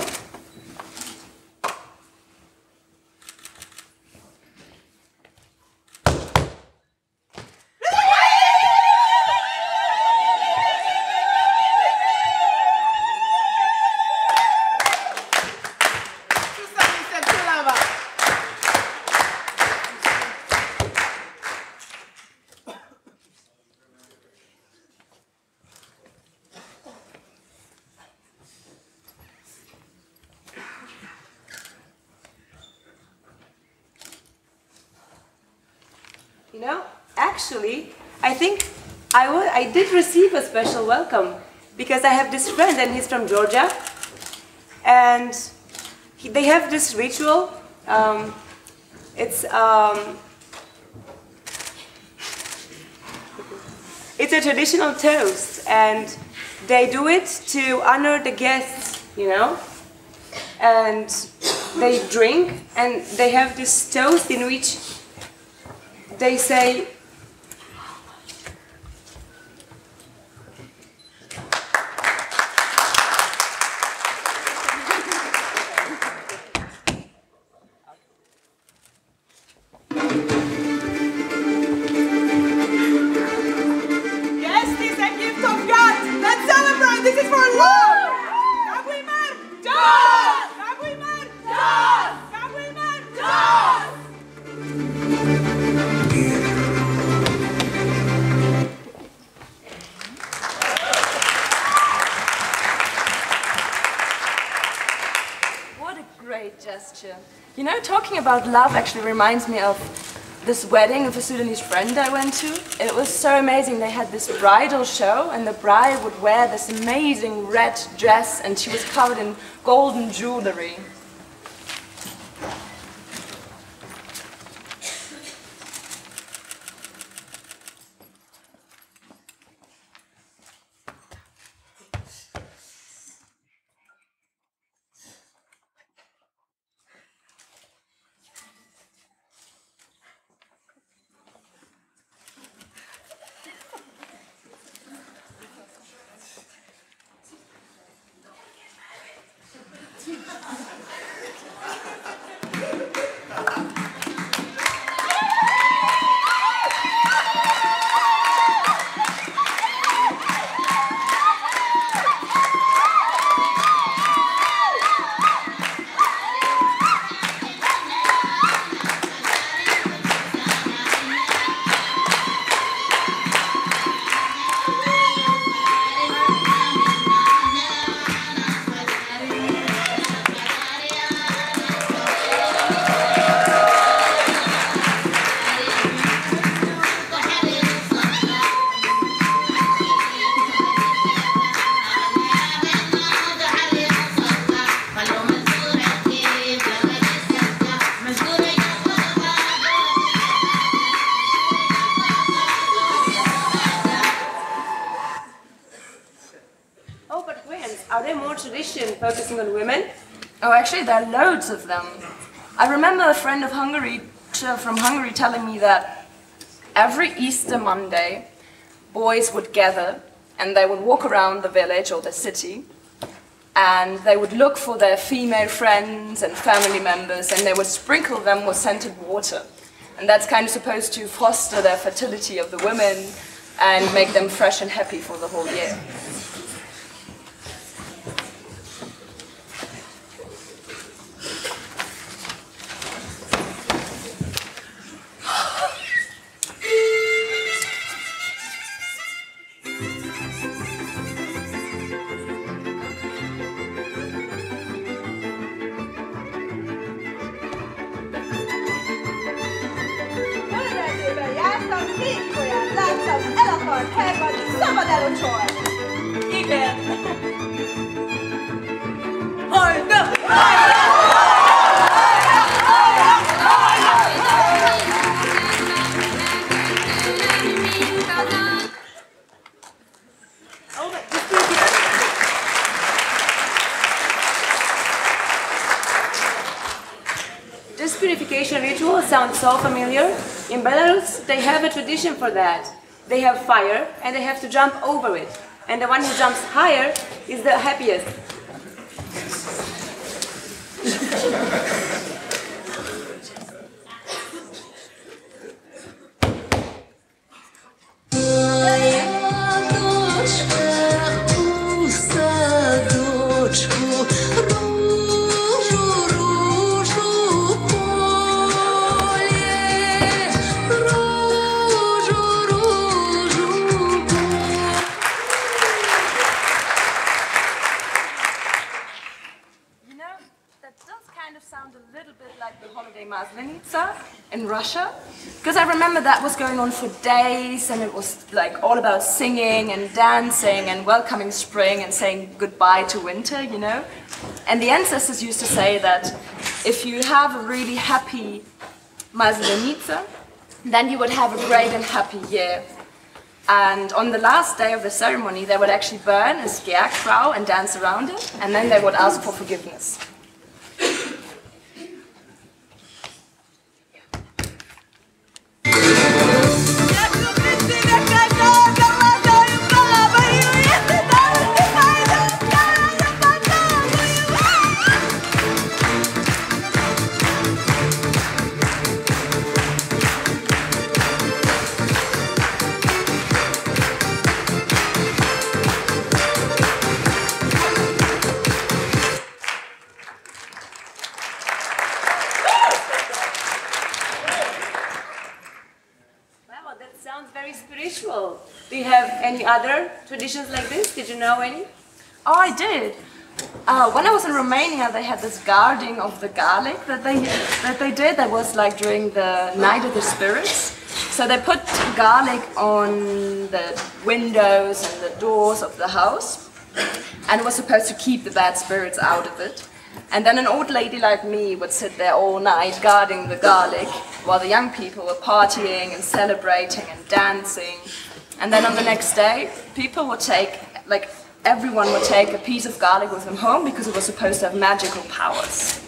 You know, actually, I think I did receive a special welcome because I have this friend and he's from Georgia, and they have this ritual. It's a traditional toast, and they do it to honor the guests, you know, and they drink, and they have this toast in which they say, yes, this is a gift of God. Let's celebrate. This is for love. know, talking about love actually reminds me of this wedding of a Sudanese friend I went to. It was so amazing. They had this bridal show, and the bride would wear this amazing red dress, and she was covered in golden jewelry. Focusing on women? Oh, actually, there are loads of them. I remember a friend of from Hungary telling me that every Easter Monday, boys would gather and they would walk around the village or the city, and they would look for their female friends and family members, and they would sprinkle them with scented water. And that's kind of supposed to foster their fertility of the women and make them fresh and happy for the whole year. This purification ritual sounds so familiar. In Belarus, they have a tradition for that. They have fire and they have to jump over it. And the one who jumps higher is the happiest. In Russia, because I remember that was going on for days, and it was like all about singing and dancing and welcoming spring and saying goodbye to winter, you know. And the ancestors used to say that if you have a really happy Maslenica, then you would have a great and happy year. And on the last day of the ceremony, they would actually burn a scarecrow and dance around it, and then they would ask for forgiveness. Do you have any other traditions like this? Did you know any? Oh, I did. When I was in Romania, they had this guarding of the garlic that they did. That was like during the Night of the Spirits. So they put garlic on the windows and the doors of the house, and it was supposed to keep the bad spirits out of it. And then an old lady like me would sit there all night guarding the garlic, while the young people were partying and celebrating and dancing. And then on the next day, people would take, like, everyone would take a piece of garlic with them home because it was supposed to have magical powers.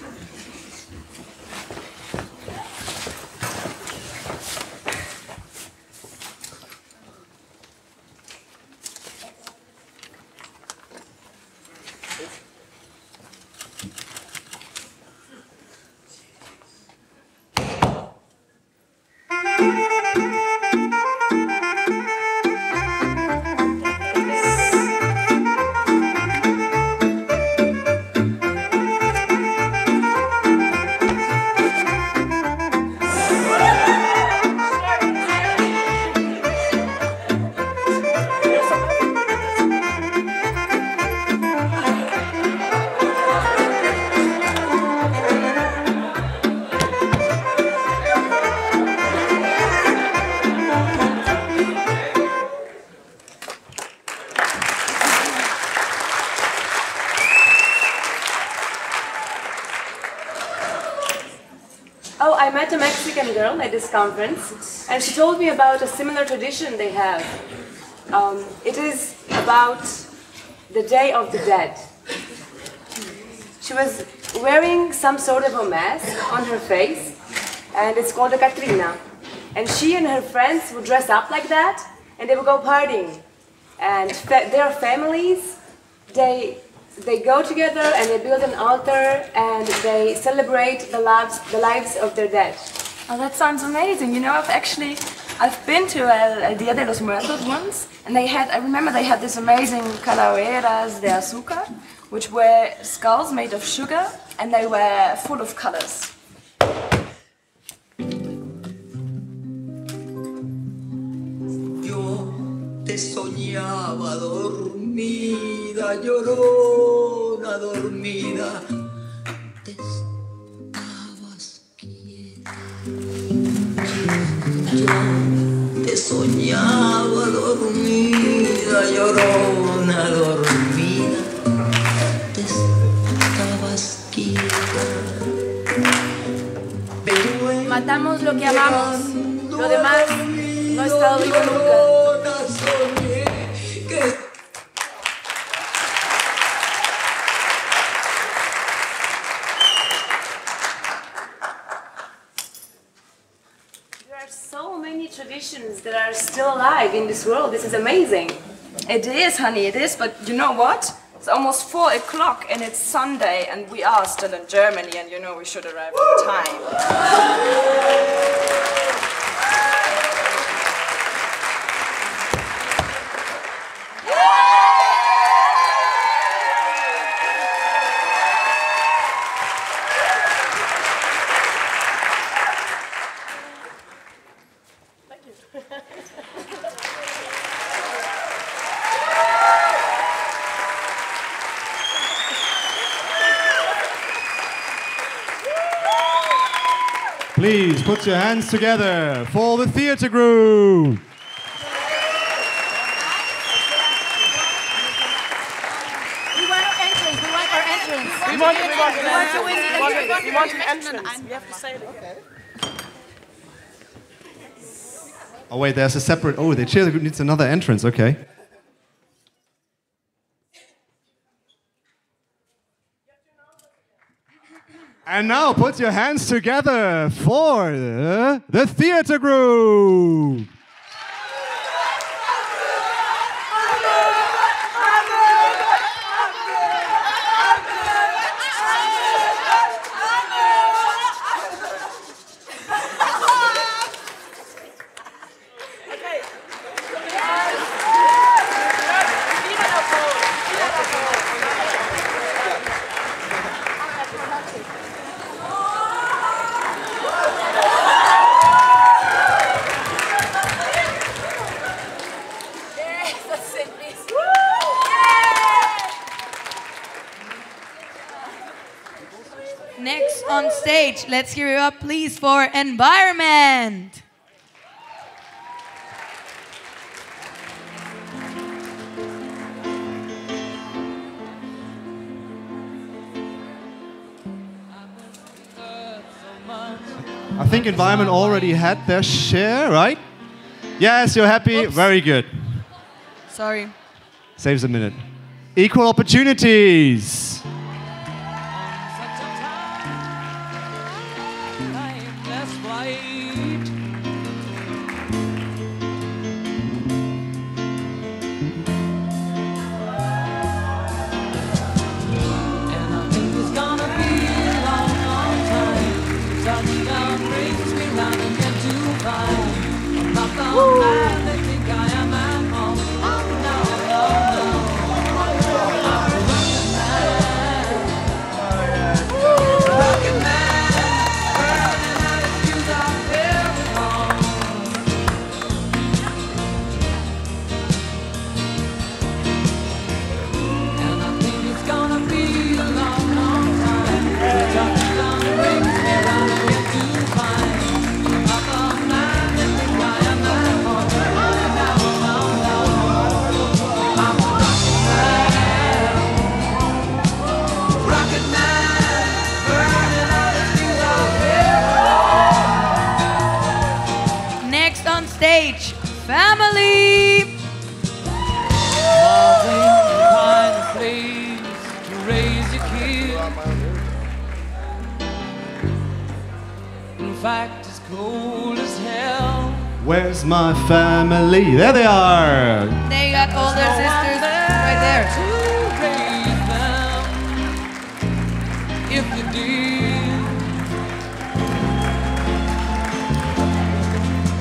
Oh, I met a Mexican girl at this conference, and she told me about a similar tradition they have. It is about the Day of the Dead. She was wearing some sort of a mask on her face, and it's called a Catrina. And she and her friends would dress up like that, and they would go partying. And their families, they go together and they build an altar and they celebrate the lives of their dead. Oh, that sounds amazing. You know, I've been to El Dia de los Muertos once, and I remember they had this amazing calaveras de azúcar, which were skulls made of sugar, and they were full of colors. Yo te soñaba dormida, llorona dormida, te estabas quieta. Yo te soñaba dormida, llorona dormida, te estabas quieta. Matamos lo que amamos, lo demás no ha estado vivo nunca. There are so many traditions that are still alive in this world. This is amazing. It is, honey, it is, but you know what? It's almost 4 o'clock and it's Sunday and we are still in Germany and you know we should arrive on time. Please put your hands together for the theatre group. We want our entrance, we want our entrance. We want an entrance. We have to say it. Okay. Oh wait, there's a separate, oh, the theatre group needs another entrance, okay. And now put your hands together for the theatre group. on stage, let's hear it up, please, for environment. I think environment already had their share, right? Yes, you're happy? Oops. Very good. Sorry. Saves a minute. Equal opportunities. Stage, family. Find a place to raise your kid. In fact, it's cold as hell. Where's my family? There they are. They got all their sisters right there. If you did.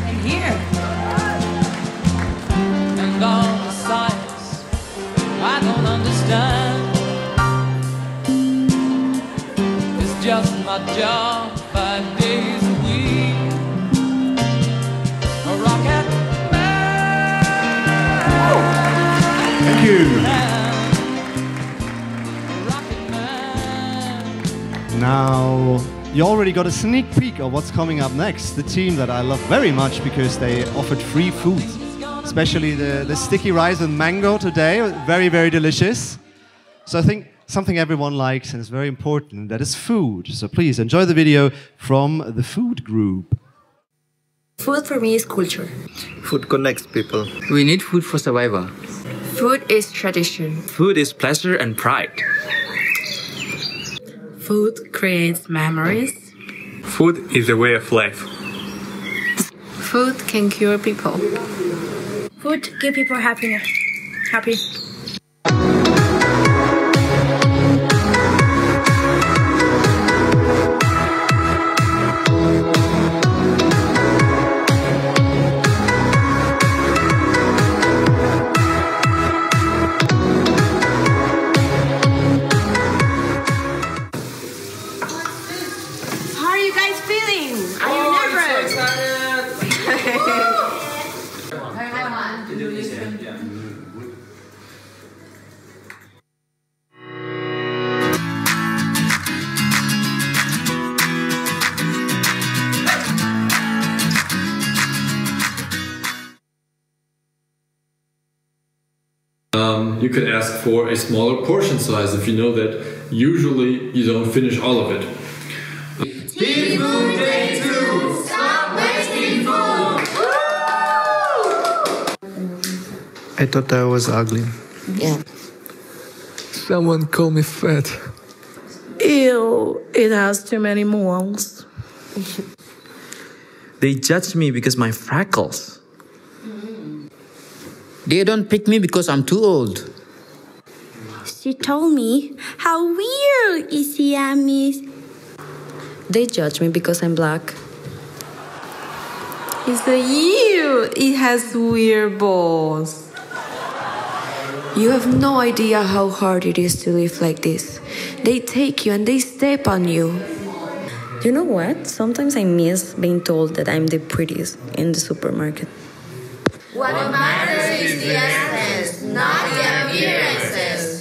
And here. And all the science I don't understand. It's just my job 5 days a week. A rocket man. Thank you. Now, you already got a sneak peek of what's coming up next. The team that I love very much because they offered free food. Especially the sticky rice and mango today. Very, very delicious. So I think something everyone likes and is very important, that is food. So please enjoy the video from the food group. Food for me is culture. Food connects people. We need food for survival. Food is tradition. Food is pleasure and pride. Food creates memories. Food is a way of life. Food can cure people. Food gives people happiness. Happy. You could ask for a smaller portion size if you know that usually you don't finish all of it. Team Food Day 2! Stop wasting food! I thought I was ugly. Yeah. Someone called me fat. Ew, it has too many moles. They judge me because my freckles. They don't pick me because I'm too old. She told me, how weird is Siamese? They judge me because I'm black. It's a you. It has weird balls. You have no idea how hard it is to live like this. They take you and they step on you. You know what? Sometimes I miss being told that I'm the prettiest in the supermarket. What matters is the essence, not the appearances.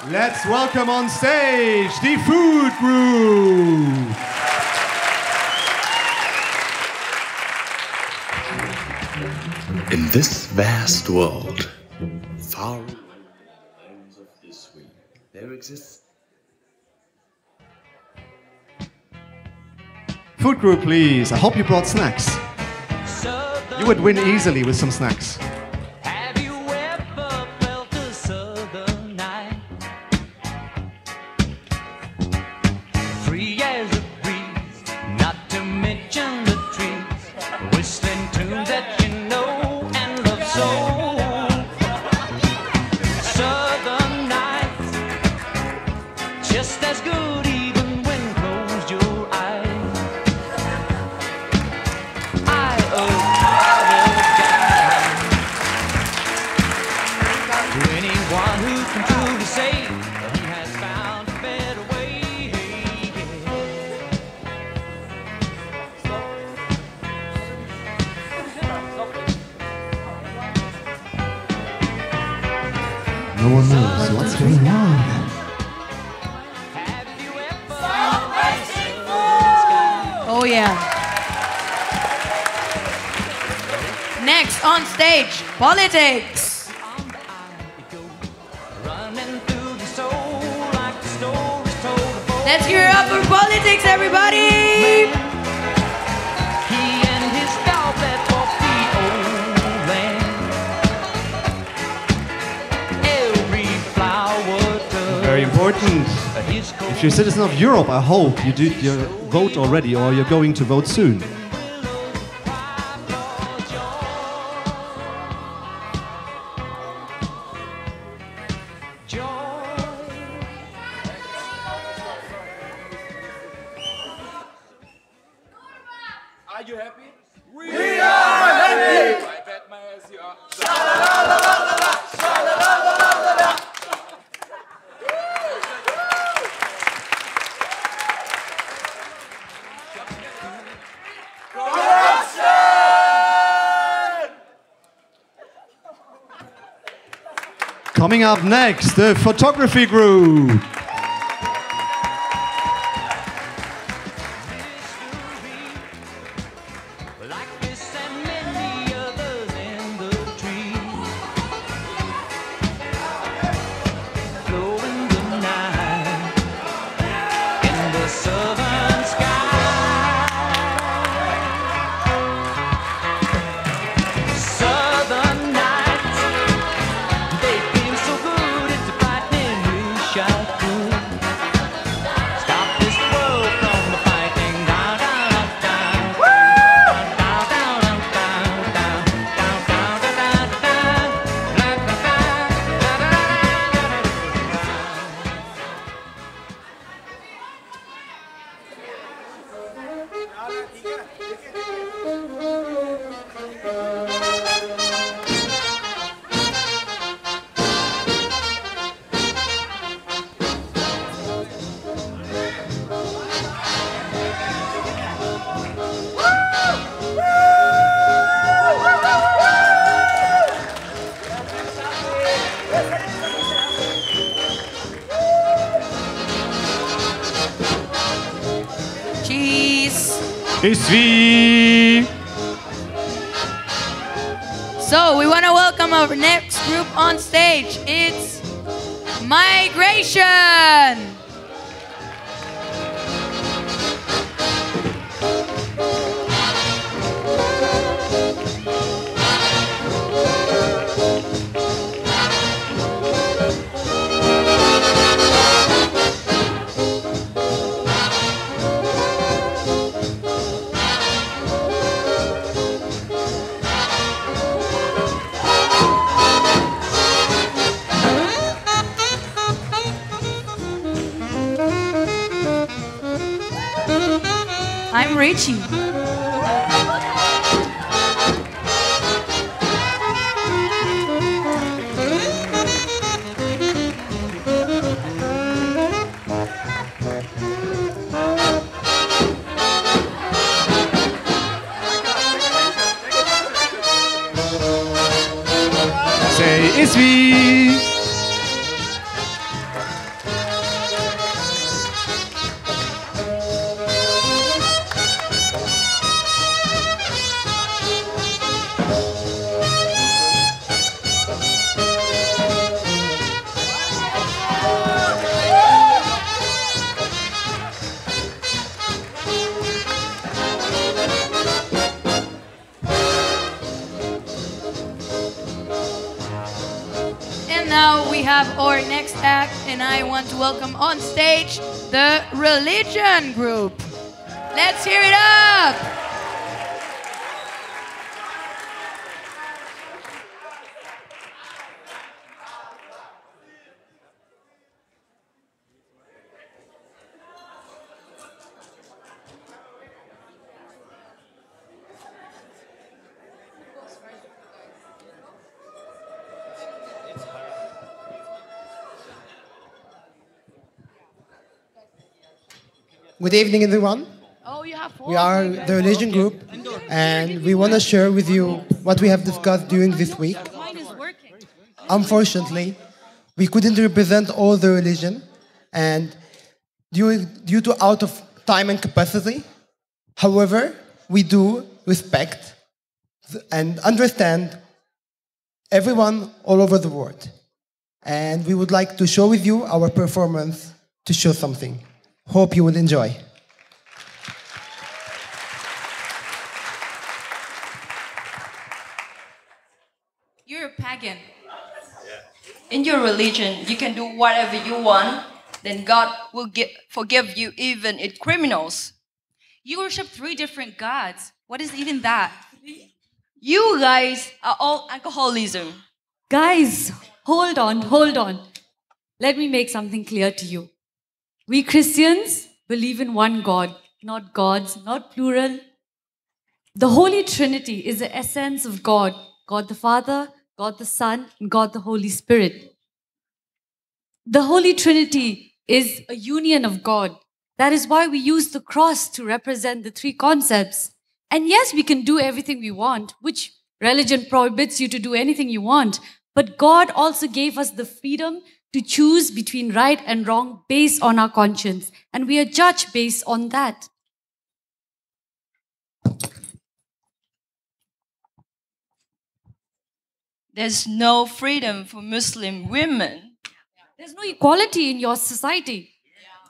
Let's welcome on stage the food group. In this vast world, far away from the lands of ISWI, there exists. Food group, please. I hope you brought snacks. You would win easily with some snacks. Have you ever felt a southern night? Free as a breeze, not to mention the trees, whistling tunes that you know and love so. Southern nights, just as good even when closed your eyes. Anyone who can truly say he has found a better way. No one knows what's going on. Oh yeah. Next on stage, politics. Let's hear it up for politics, everybody! He and his dog that walk the old land. Every flower does. Very important. If you're a citizen of Europe, I hope you did your vote already or you're going to vote soon. Are you happy? We are happy! I bet my ass you are. Coming up next, the photography group. ISWI. So we want to welcome our next group on stage. It's Migration. I'm Richie. Say ISWI. now we have our next act, and I want to welcome on stage the religion group. Let's hear it up! Good evening, everyone. We are the religion group, and we want to share with you what we have discussed during this week. Unfortunately, we couldn't represent all the religion, and due to out of time and capacity. However, we do respect and understand everyone all over the world. And we would like to show with you our performance to show something. Hope you will enjoy. You're a pagan. In your religion, you can do whatever you want, then God will forgive you even if criminals. You worship 3 different gods. What is even that? You guys are all alcoholism. Guys, hold on. Let me make something clear to you. We Christians believe in one God, not gods, not plural. The Holy Trinity is the essence of God. God the Father, God the Son, and God the Holy Spirit. The Holy Trinity is a union of God. That is why we use the cross to represent the 3 concepts. And yes, we can do everything we want, which religion prohibits you to do anything you want. But God also gave us the freedom to choose between right and wrong based on our conscience. And we are judged based on that. There's no freedom for Muslim women. There's no equality in your society.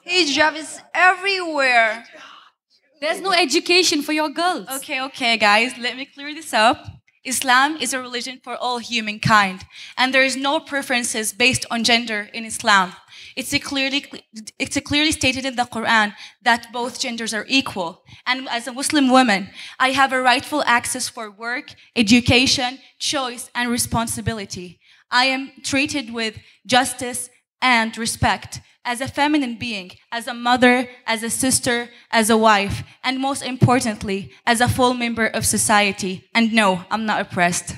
Hijab is everywhere. There's no education for your girls. Okay, guys, let me clear this up. Islam is a religion for all humankind, and there is no preferences based on gender in Islam. It's clearly stated in the Quran that both genders are equal. And as a Muslim woman, I have a rightful access for work, education, choice, and responsibility. I am treated with justice and respect as a feminine being, as a mother, as a sister, as a wife, and most importantly, as a full member of society. And no, I'm not oppressed.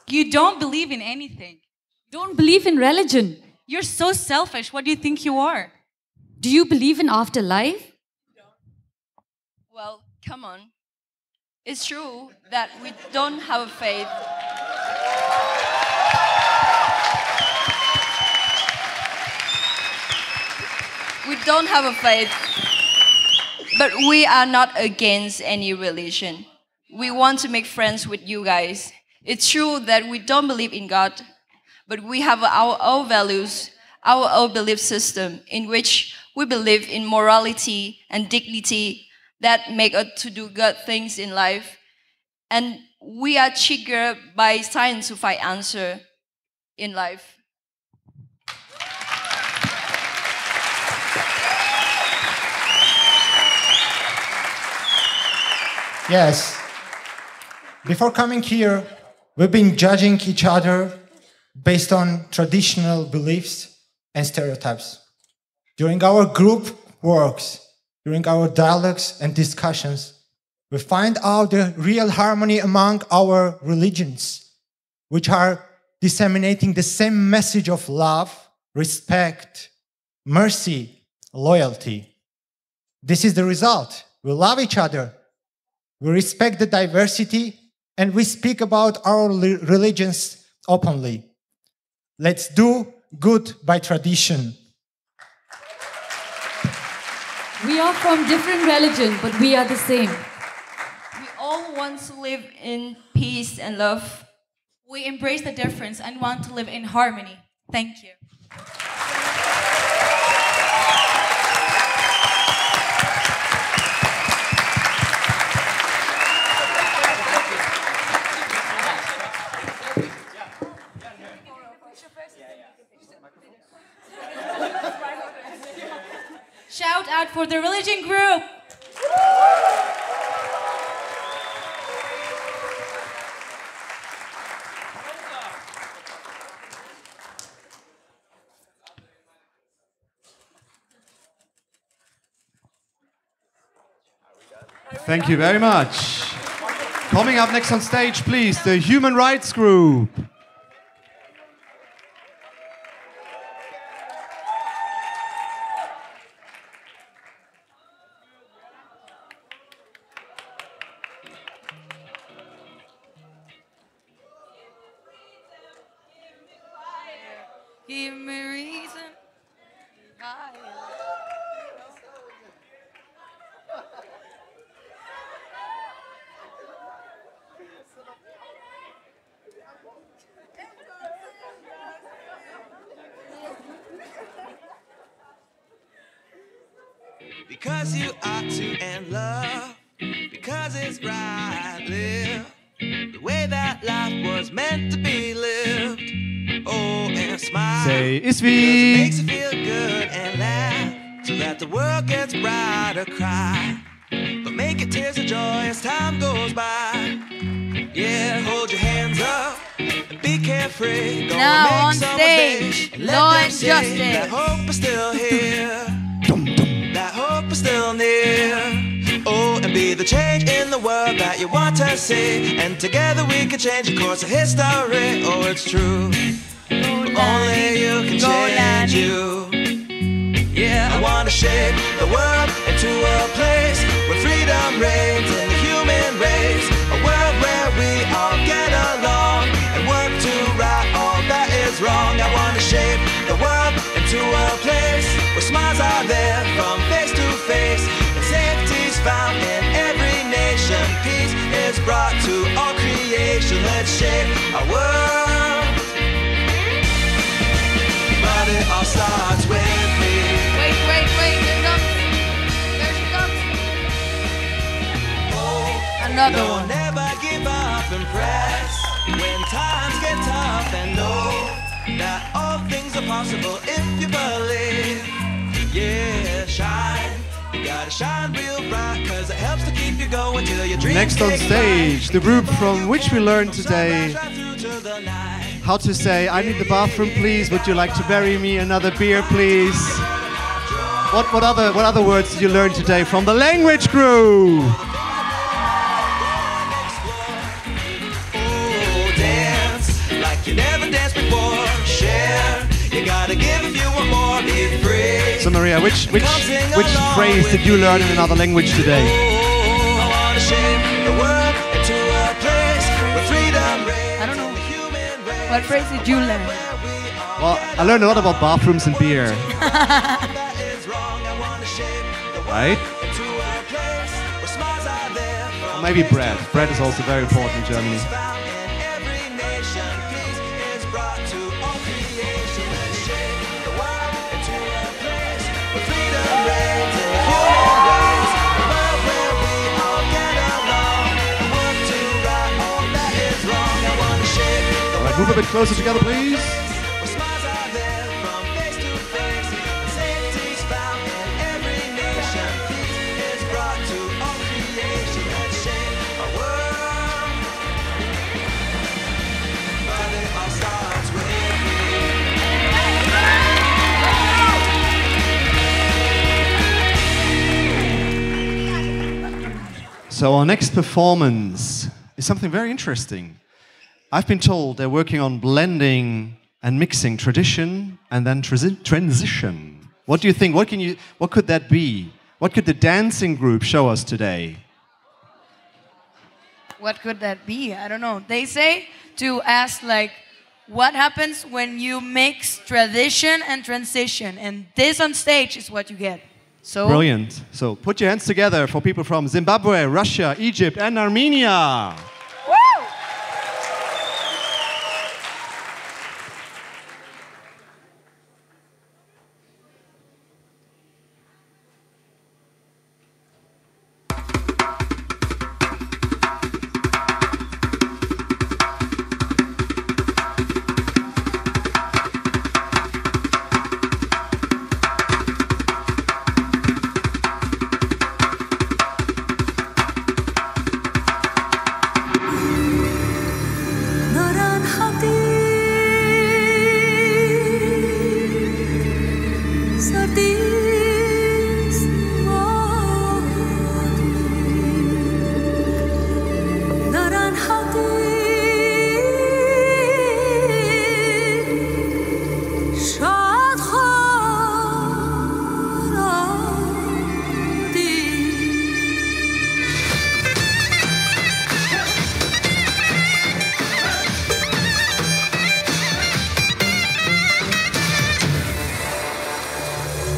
You don't believe in anything. Don't believe in religion. You're so selfish. What do you think you are? Do you believe in afterlife? Well, come on. It's true that we don't have a faith. We don't have a faith, but we are not against any religion. We want to make friends with you guys. It's true that we don't believe in God, but we have our own values, our own belief system in which we believe in morality and dignity that make us to do good things in life. And we are triggered by science to find answer in life. Yes. Before coming here, we've been judging each other based on traditional beliefs and stereotypes. During our group works, during our dialogues and discussions, we find out the real harmony among our religions, which are disseminating the same message of love, respect, mercy, loyalty. This is the result. We love each other. We respect the diversity, and we speak about our religions openly. Let's do good by tradition. We are from different religions, but we are the same. We all want to live in peace and love. We embrace the difference and want to live in harmony. Thank you. Shout out for the religion group. Thank you very much. Coming up next on stage, please, the Human Rights Group. Give me reason. Because you ought to and love, because it's right, live the way that life was meant to be lived. Oh, and smile. Say ISWI. Because it makes you feel good and laugh, so that the world gets brighter. Cry, but make it tears of joy as time goes by. Yeah, hold your hands up and be carefree. Gonna Now make on someone stage, stay and let Law them and say Justice. that hope is still here. That hope is still near. Oh, and be the change in the world that you want to see. And together we can change the course of history. Oh, it's true. Only you can change you. Yeah, I want to shape the world into a place where freedom reigns in the human race. A world where we all get along and work to right all that is wrong. I want to shape the world into a place where smiles are there from face to face, and safety's found in every nation. Peace is brought to all creation. Let's shape our world, but it all starts with me. Wait, here comes. There she comes. Another No, one. never give up and press when times get tough, and know that all things are possible if you believe. Yeah, shine. You gotta shine real bright, cause it helps to keep you going till your dreams Next on get stage, the group from which we learned today right through to the night. how to say, I need the bathroom, please. Would you like to bury me? Another beer, please. What other words did you learn today from the language group? Oh, dance like you never danced before. Share, you gotta give if you want more. Be free. So Maria, which phrase did you learn in another language today? I wanna shape the world into a place where freedom reigns. I don't know. What phrase did you learn? Well, I learned a lot about bathrooms and beer. Right? Or maybe bread. Bread is also very important in Germany. All right, move a bit closer together, please. So our next performance is something very interesting. I've been told they're working on blending and mixing tradition and then transition. What do you think? What could that be? What could the dancing group show us today? What could that be? I don't know. They say to ask like, what happens when you mix tradition and transition? And this on stage is what you get. So Brilliant. So put your hands together for people from Zimbabwe, Russia, Egypt, and Armenia.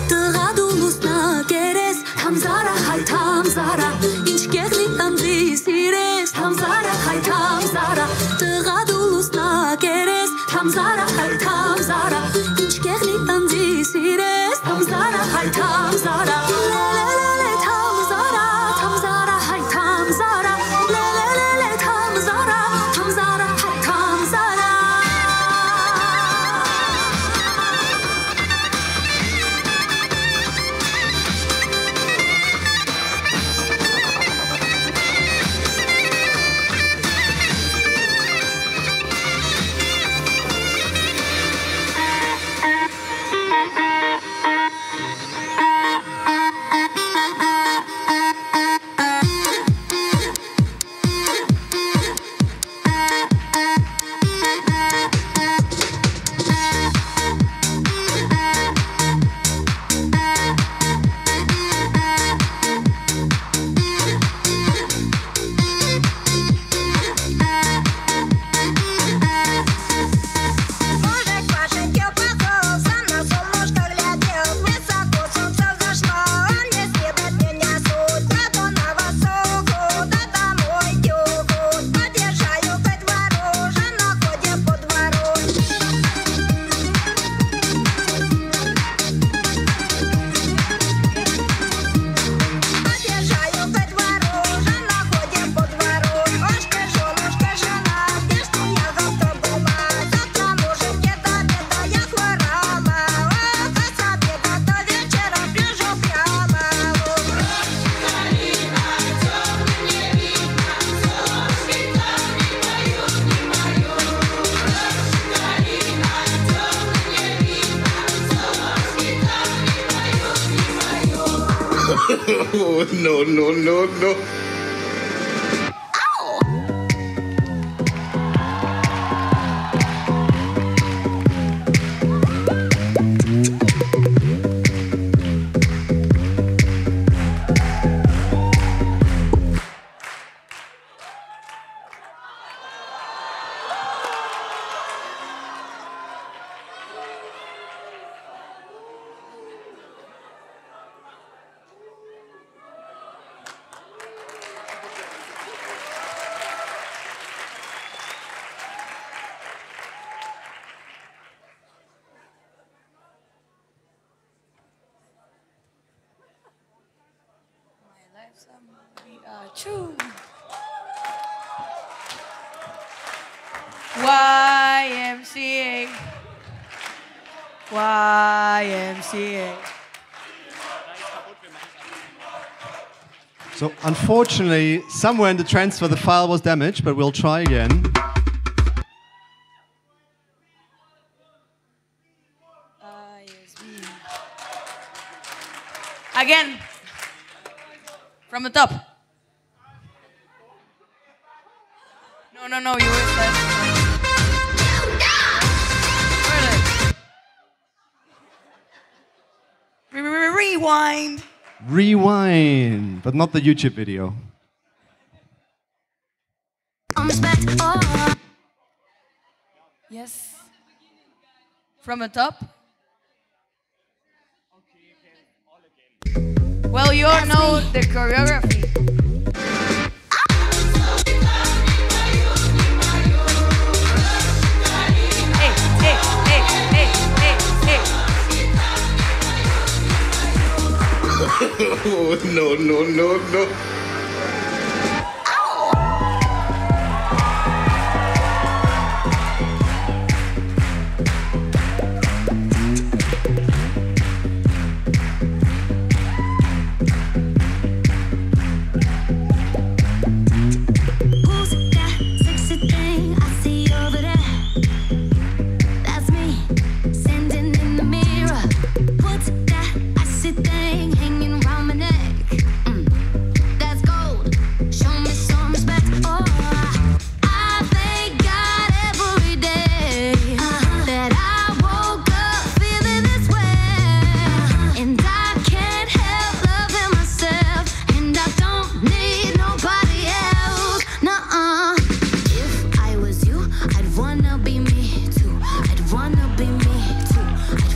Тыга дулусна керес, тамзара хай тамзара, инчкехли амзи сирес, тамзара хай тамзара, тыга дулусна керес, тамзара хай тамзара, инчкехли амзи сирес, тамзара хай тамзара, лелелеле тамзара, тамзара хай тамзара, лелелеле тамзара, тамзара хай тамзара. No, no, no, no. True. YMCA. YMCA. So unfortunately, somewhere in the transfer the file was damaged, but we'll try again. Again. From the top. No, you were said. Rewind. Rewind, but not the YouTube video. Yes. From the top. Well, you all know the choreography. No, no, no, no.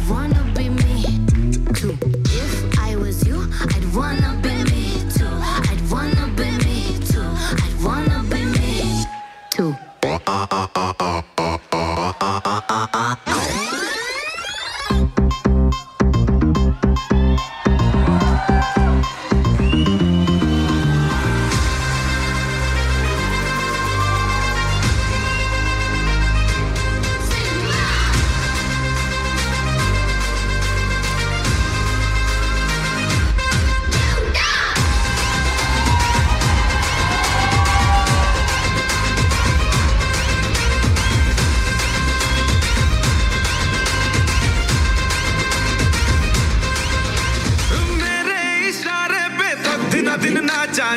Wanna be me too. I'd wanna be me too. I'd wanna be me too. I'd wanna be me too.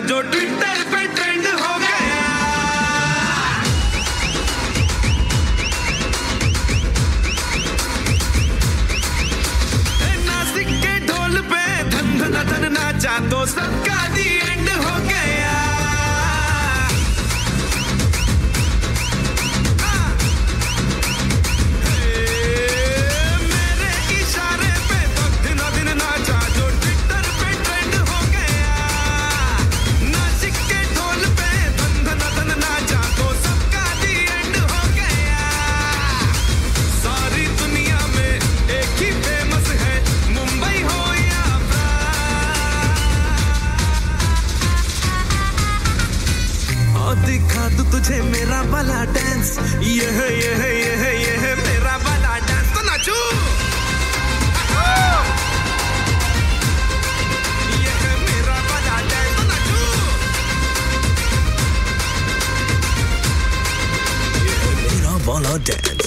जो Twitter पे trend हो गया नासिक के ढोल पे धन धन धन नाचा तो सबका दी एंड हो गया मेरे इशारे पे तो दिन दिन नाचा जो ट्विटर पे ट्रेंड हो गया नासिक के ढोल पे धन धन धन नाचा तो सबका दी एंड हो गया सारी दुनिया में एक ही फेमस है मुंबई हो या और दिखा दूं तुझे मेरा वाला डांस ये है मेरा वाला डांस तो नाचू ये है मेरा वाला डांस तो नाचू ये है मेरा वाला dance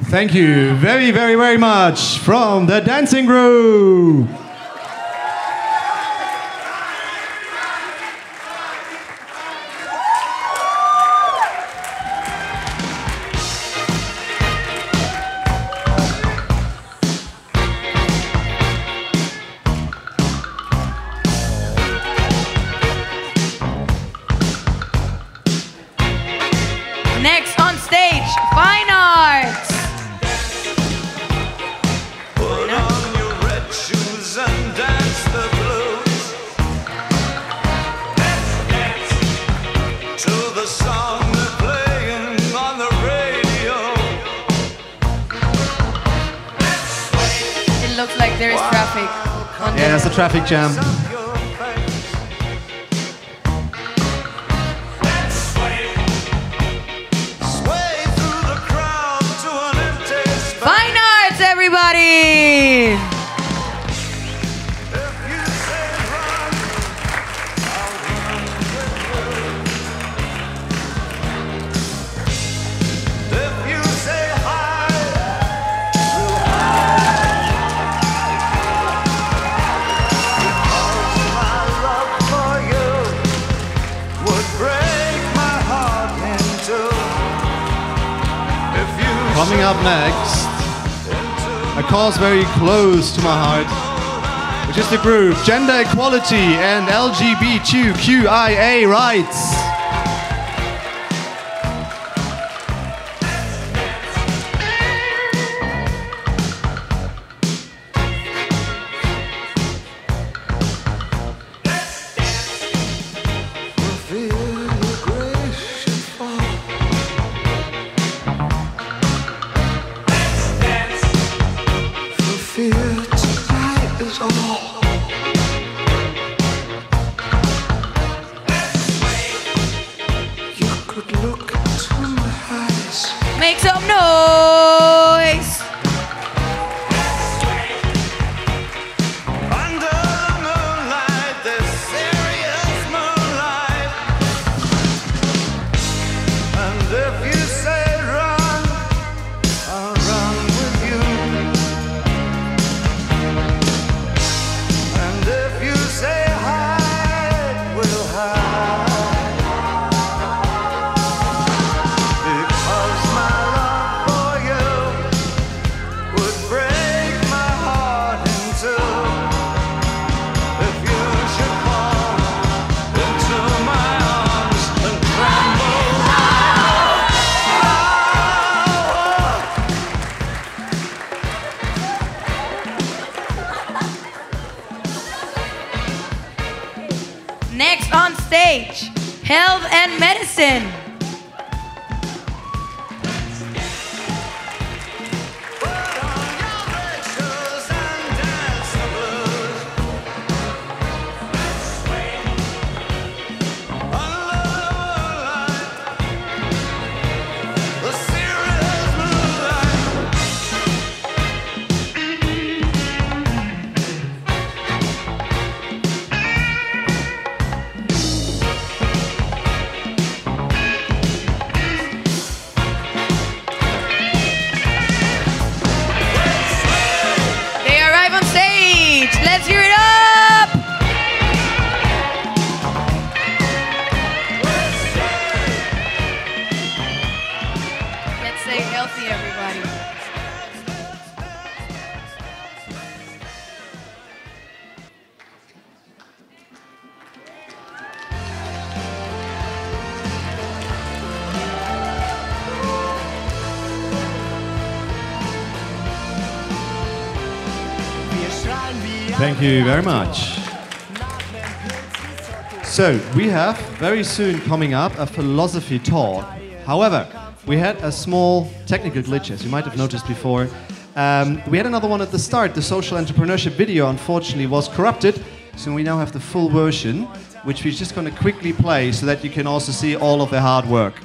Thank you very, very, very much from the dancing group. Next on stage, Fine Arts. Put on your red shoes and dance the blues. Let's dance to the song they're playing on the radio. Let's sway. It looks like there is traffic. On Yeah, that's a traffic jam. Fine Arts, everybody! Coming up next, a cause very close to my heart, which is the group Gender Equality and LGBTQIA rights. stage, health and medicine. Let's hear it up! Let's stay healthy, everybody. Thank you very much. So, we have very soon coming up a philosophy talk. However, we had a small technical glitch, as you might have noticed before. We had another one at the start. The social entrepreneurship video, unfortunately, was corrupted. So we now have the full version, which we're just going to quickly play so that you can also see all of their hard work.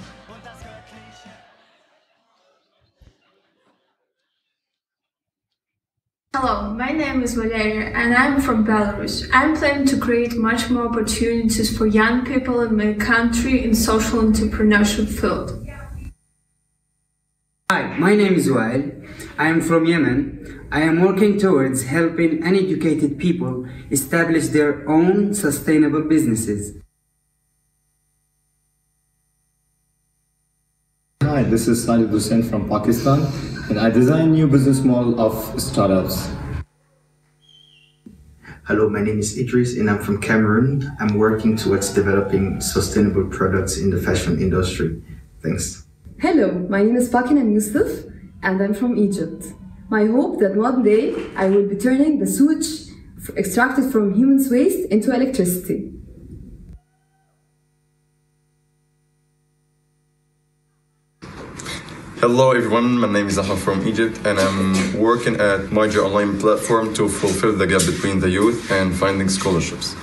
Hello, my name is Valeria and I'm from Belarus. I'm planning to create much more opportunities for young people in my country in social entrepreneurship field. Hi, my name is Wael. I am from Yemen. I am working towards helping uneducated people establish their own sustainable businesses. Hi, this is Salih Hussain from Pakistan, and I design new business model of startups. Hello, my name is Idris and I'm from Cameroon. I'm working towards developing sustainable products in the fashion industry. Thanks. Hello, my name is Fakina Yusuf and I'm from Egypt. My hope that one day I will be turning the sewage extracted from human waste into electricity. Hello everyone, my name is Ahmed from Egypt and I'm working at Major Online platform to fulfill the gap between the youth and finding scholarships.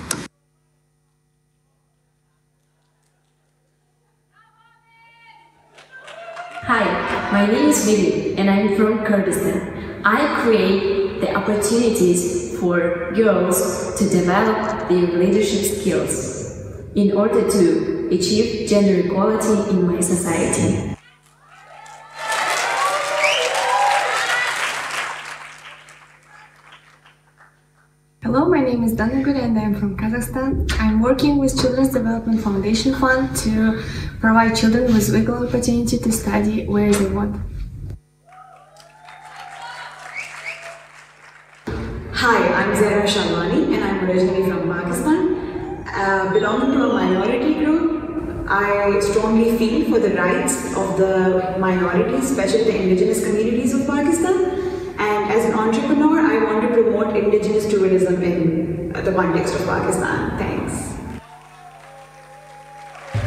Hi, my name is Vili and I'm from Kurdistan. I create the opportunities for girls to develop their leadership skills in order to achieve gender equality in my society. Hello, my name is Danagul and I'm from Kazakhstan. I'm working with Children's Development Foundation Fund to provide children with equal opportunity to study where they want. Hi, I'm Zara Shalmani and I'm originally from Pakistan. Belonging to a minority group, I strongly feel for the rights of the minorities, especially the indigenous communities of Pakistan. And as an entrepreneur, I want to promote indigenous tourism in the context of Pakistan. Thanks.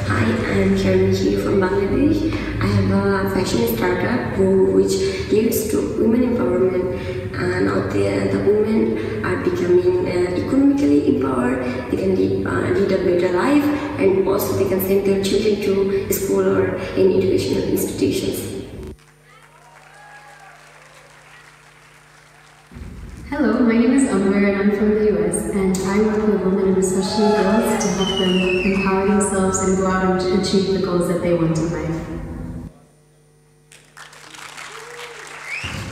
Hi, I'm Karen from Bangladesh. I have a fashion startup which leads to women empowerment. Now the women are becoming economically empowered. They can lead a better life, and also they can send their children to school or in educational institutions. Hello, my name is Amber and I'm from the US, and I work with women and especially girls to help them empower themselves and go out and achieve the goals that they want in life.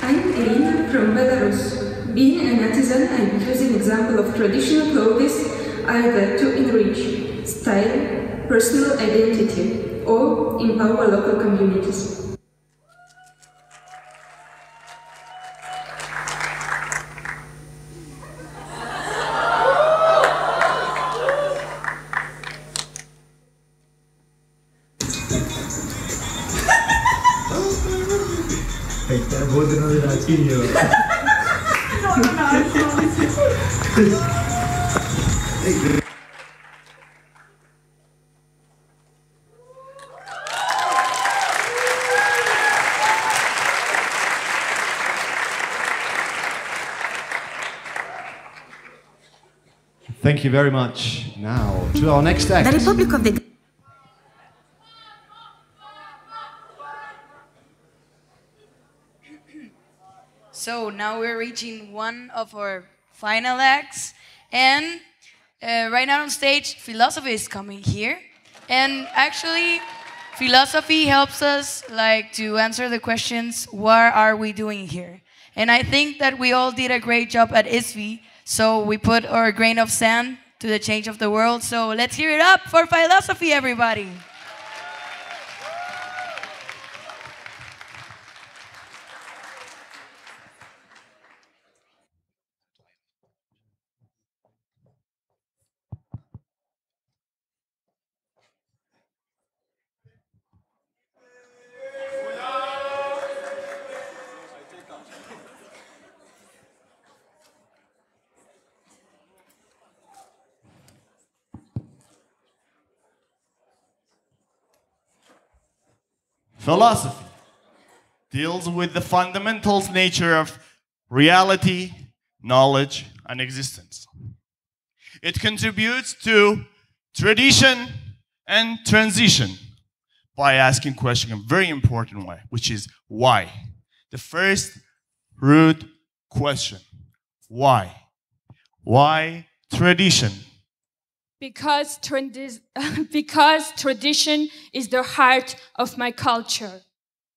I'm Irina from Belarus. Being an artisan, I'm using example of traditional clothes either to enrich, style, personal identity, or empower local communities. Thank you very much. Now, to our next act. The Republic of the... So now we're reaching one of our final acts. And right now on stage, philosophy is coming here. And actually, philosophy helps us to answer the questions, what are we doing here? And I think that we all did a great job at ISWI. So we put our grain of sand to the change of the world. So let's hear it up for philosophy, everybody. Philosophy deals with the fundamental nature of reality, knowledge, and existence. It contributes to tradition and transition by asking questions in a very important way, which is why. The first root question, why? Why tradition? Because tradition is the heart of my culture.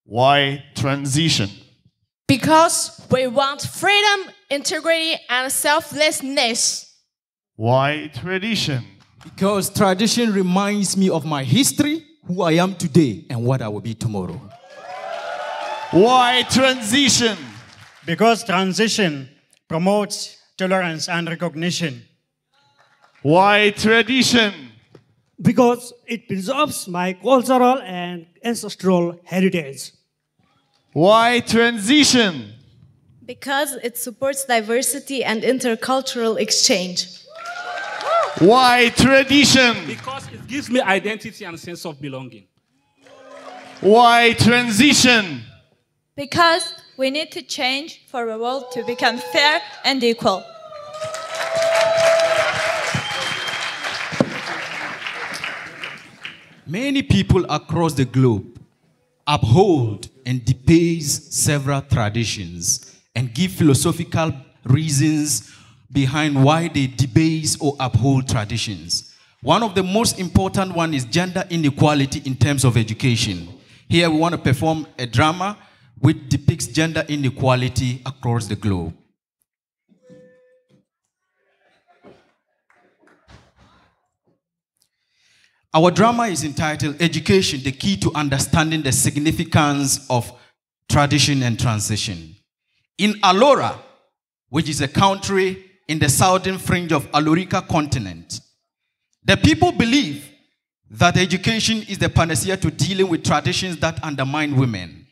Why transition? Because we want freedom, integrity, and selflessness. Why tradition? Because tradition reminds me of my history, who I am today, and what I will be tomorrow. Why transition? Because transition promotes tolerance and recognition. Why tradition? Because it preserves my cultural and ancestral heritage. Why transition? Because it supports diversity and intercultural exchange. Why tradition? Because it gives me identity and a sense of belonging. Why transition? Because we need to change for the world to become fair and equal. Many people across the globe uphold and debase several traditions and give philosophical reasons behind why they debase or uphold traditions. One of the most important one is gender inequality in terms of education. Here we want to perform a drama which depicts gender inequality across the globe. Our drama is entitled Education, the Key to Understanding the Significance of Tradition and Transition. In Alora, which is a country in the southern fringe of Alorica continent, the people believe that education is the panacea to dealing with traditions that undermine women.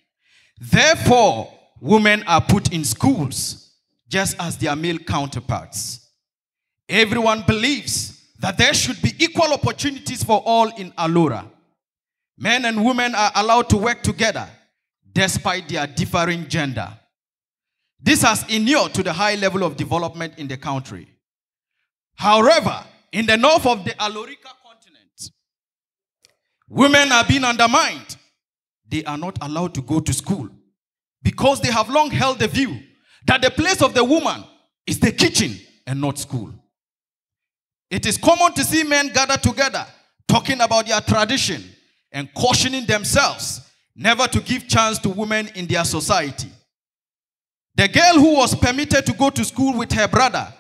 Therefore, women are put in schools just as their male counterparts. Everyone believes that there should be equal opportunities for all in Alora. Men and women are allowed to work together despite their differing gender. This has inured to the high level of development in the country. However, in the north of the Alorica continent, women are being undermined. They are not allowed to go to school because they have long held the view that the place of the woman is the kitchen and not school. It is common to see men gather together, talking about their tradition and cautioning themselves never to give chance to women in their society. The girl who was permitted to go to school with her brother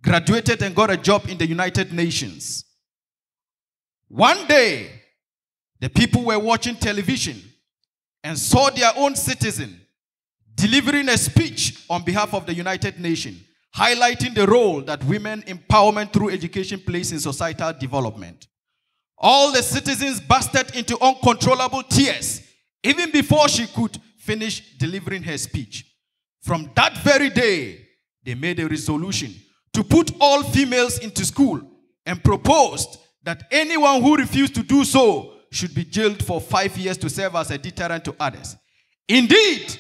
graduated and got a job in the United Nations. One day, the people were watching television and saw their own citizen delivering a speech on behalf of the United Nations, highlighting the role that women empowerment through education plays in societal development. All the citizens bursted into uncontrollable tears even before she could finish delivering her speech. From that very day, they made a resolution to put all females into school and proposed that anyone who refused to do so should be jailed for 5 years to serve as a deterrent to others. Indeed,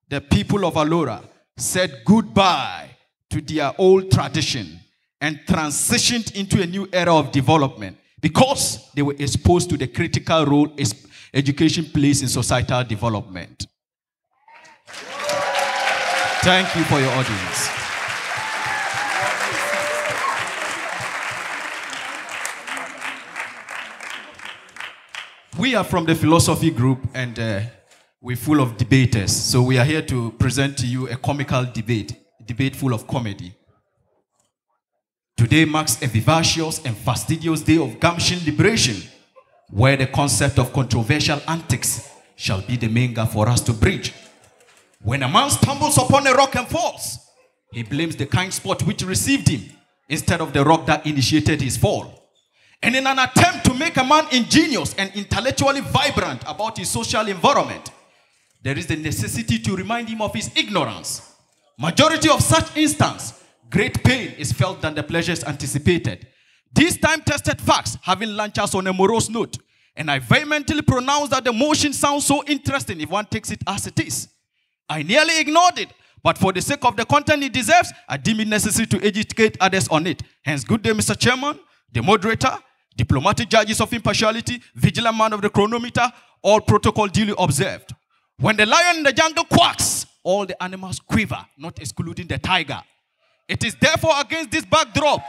the people of Alora said goodbye to their old tradition and transitioned into a new era of development because they were exposed to the critical role education plays in societal development. Thank you for your audience. We are from the philosophy group, and we're full of debaters. So we are here to present to you a comical debate full of comedy. Today marks a vivacious and fastidious day of gumption liberation, where the concept of controversial antics shall be the main gap for us to bridge. When a man stumbles upon a rock and falls, he blames the kind spot which received him instead of the rock that initiated his fall. And in an attempt to make a man ingenious and intellectually vibrant about his social environment, there is the necessity to remind him of his ignorance. Majority of such instances, great pain is felt than the pleasures anticipated. These time-tested facts having launched us on a morose note, and I vehemently pronounce that the motion sounds so interesting if one takes it as it is. I nearly ignored it, but for the sake of the content it deserves, I deem it necessary to educate others on it. Hence, good day, Mr. Chairman, the moderator, diplomatic judges of impartiality, vigilant man of the chronometer, all protocol duly observed. When the lion in the jungle quacks, all the animals quiver, not excluding the tiger. It is therefore against this backdrop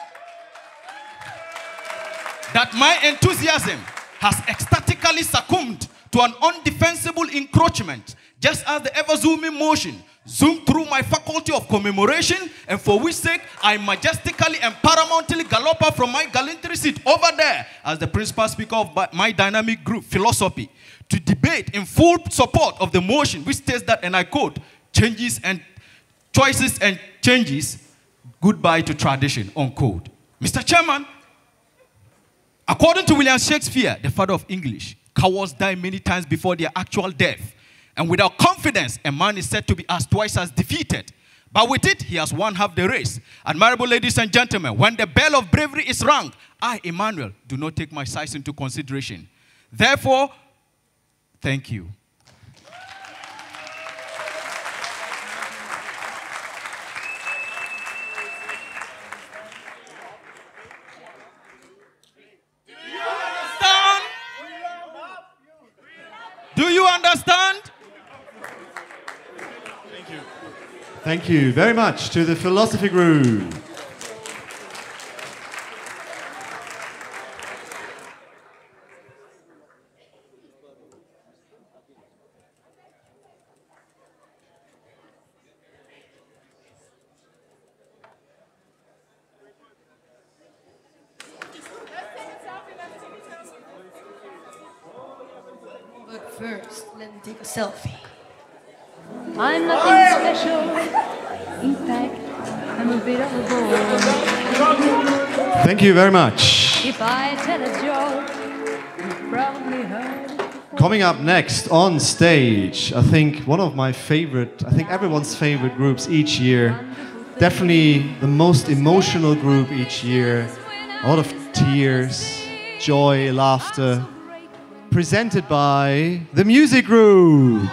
that my enthusiasm has ecstatically succumbed to an undefensible encroachment, just as the ever-zooming motion zoomed through my faculty of commemoration, and for which sake I majestically and paramountly gallop up from my gallantry seat over there as the principal speaker of my dynamic group, Philosophy, to debate in full support of the motion which states that, and I quote, choices and changes, goodbye to tradition, unquote. Mr. Chairman, according to William Shakespeare, the father of English, cowards die many times before their actual death. And without confidence, a man is said to be as twice as defeated. But with it, he has won half the race. Admirable ladies and gentlemen, when the bell of bravery is rung, I, Emmanuel, do not take my size into consideration. Therefore, thank you. Do you understand? Thank you. Thank you very much to the philosophy group. But first, let me take a selfie. I'm nothing special. In fact, I'm a bit of a bore. Thank you very much. If I tell a joke, you've probably heard it. Coming up next on stage, I think one of my favorite, I think everyone's favorite groups each year. Definitely the most emotional group each year. A lot of tears, joy, laughter. Presented by the music group.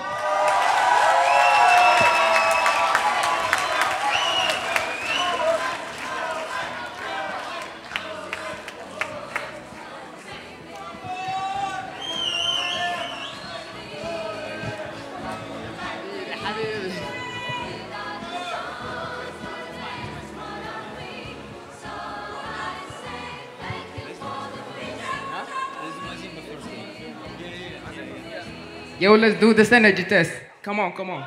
Yo, let's do this energy test. Come on, come on.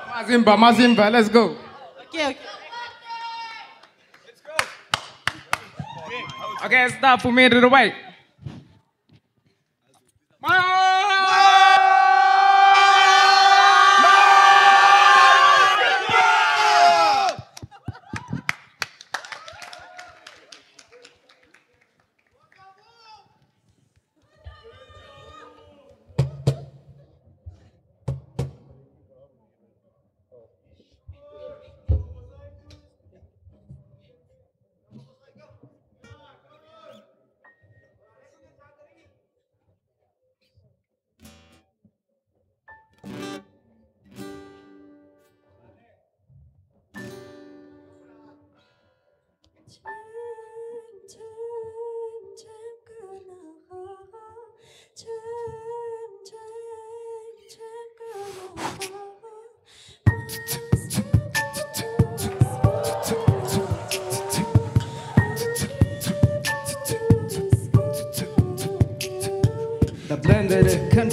Mazimba, Mazimba, let's go. Okay, okay. Okay, stop for me to the right.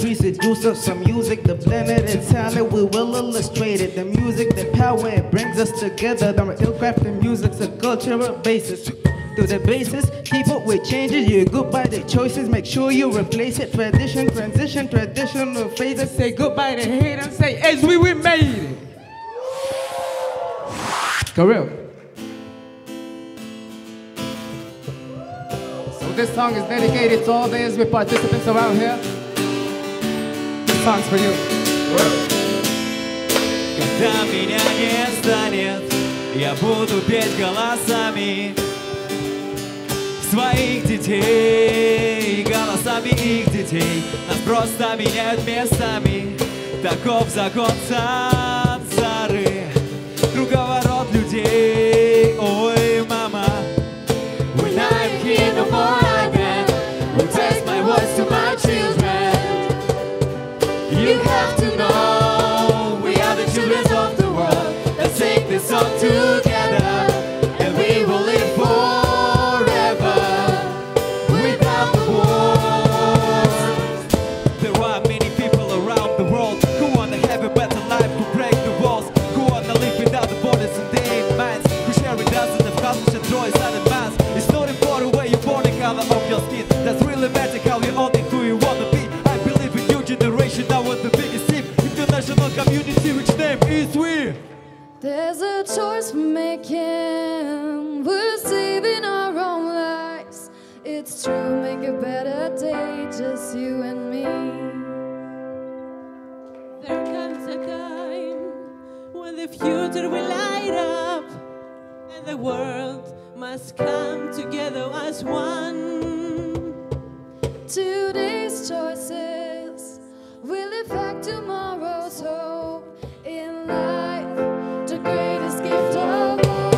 we seduce us some music, the blended and talent, we will illustrate it. The music, the power, it brings us together. The ill-crafted music's a cultural basis. To the basis, keep up with changes, you're goodbye the choices, make sure you replace it. Tradition, transition, traditional phrases, say goodbye to hate and say, as we made it. Correct. So this song is dedicated to all the ISWI participants around here. This song's for you. Когда меня не станет, я буду петь голосами своих детей, голосами их детей. Нас просто меняют местами, таков закон сансары, круговорот людей. Ой, мама, when I'm here no more again, will taste my words to my children. You have to know, we are the children of the world. Let's sing this song together, and we will live forever without the wars. There are many people around the world who wanna have a better life, who break the walls, who wanna live without the borders and their minds, who share with dozens of cultures and joys out of mass. It's not important where you're born, the color of your skin. That's really matter how you own it, who you wanna be. I believe in new generation, I want the biggest team. International community, which name is we. There's a choice we're making. We're saving our own lives. It's true, make a better day, just you and me. There comes a time when the future will light up, and the world must come together as one. Today's choices will affect tomorrow's hope in life. The greatest gift of all.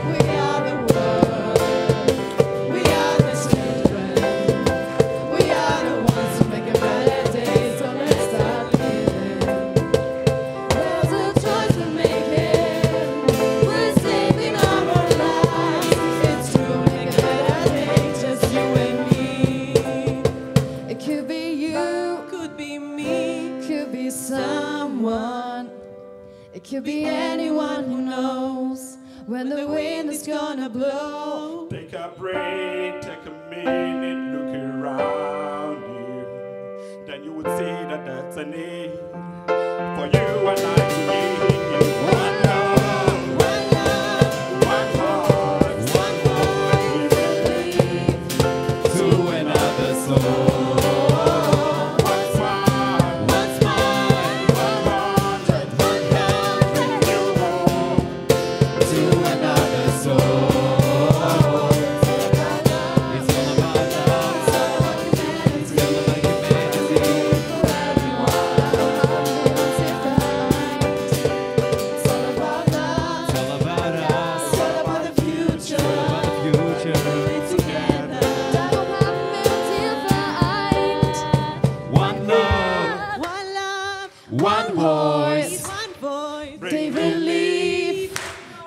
We are the world. We are the children. We are the ones who make a better day. So let's start living. There's a choice we're making. We're saving our own lives. It's true, make a better day, just you and me. It could be you, could be me, could be someone. It could be anyone who knows when the wind is gonna blow. Take a break, take a minute, look around you. Then you would see that that's a need for you and I to need one love, one heart, one voice, To another soul.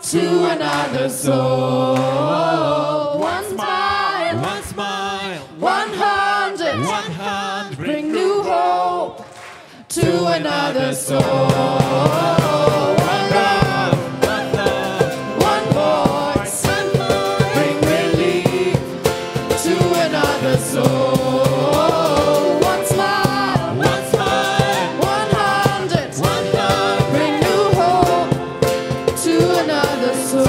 To another soul. One smile, one hundred, bring new hope to another soul. One love, one voice, bring relief to another soul. One smile, one hundred, bring new hope to another soul.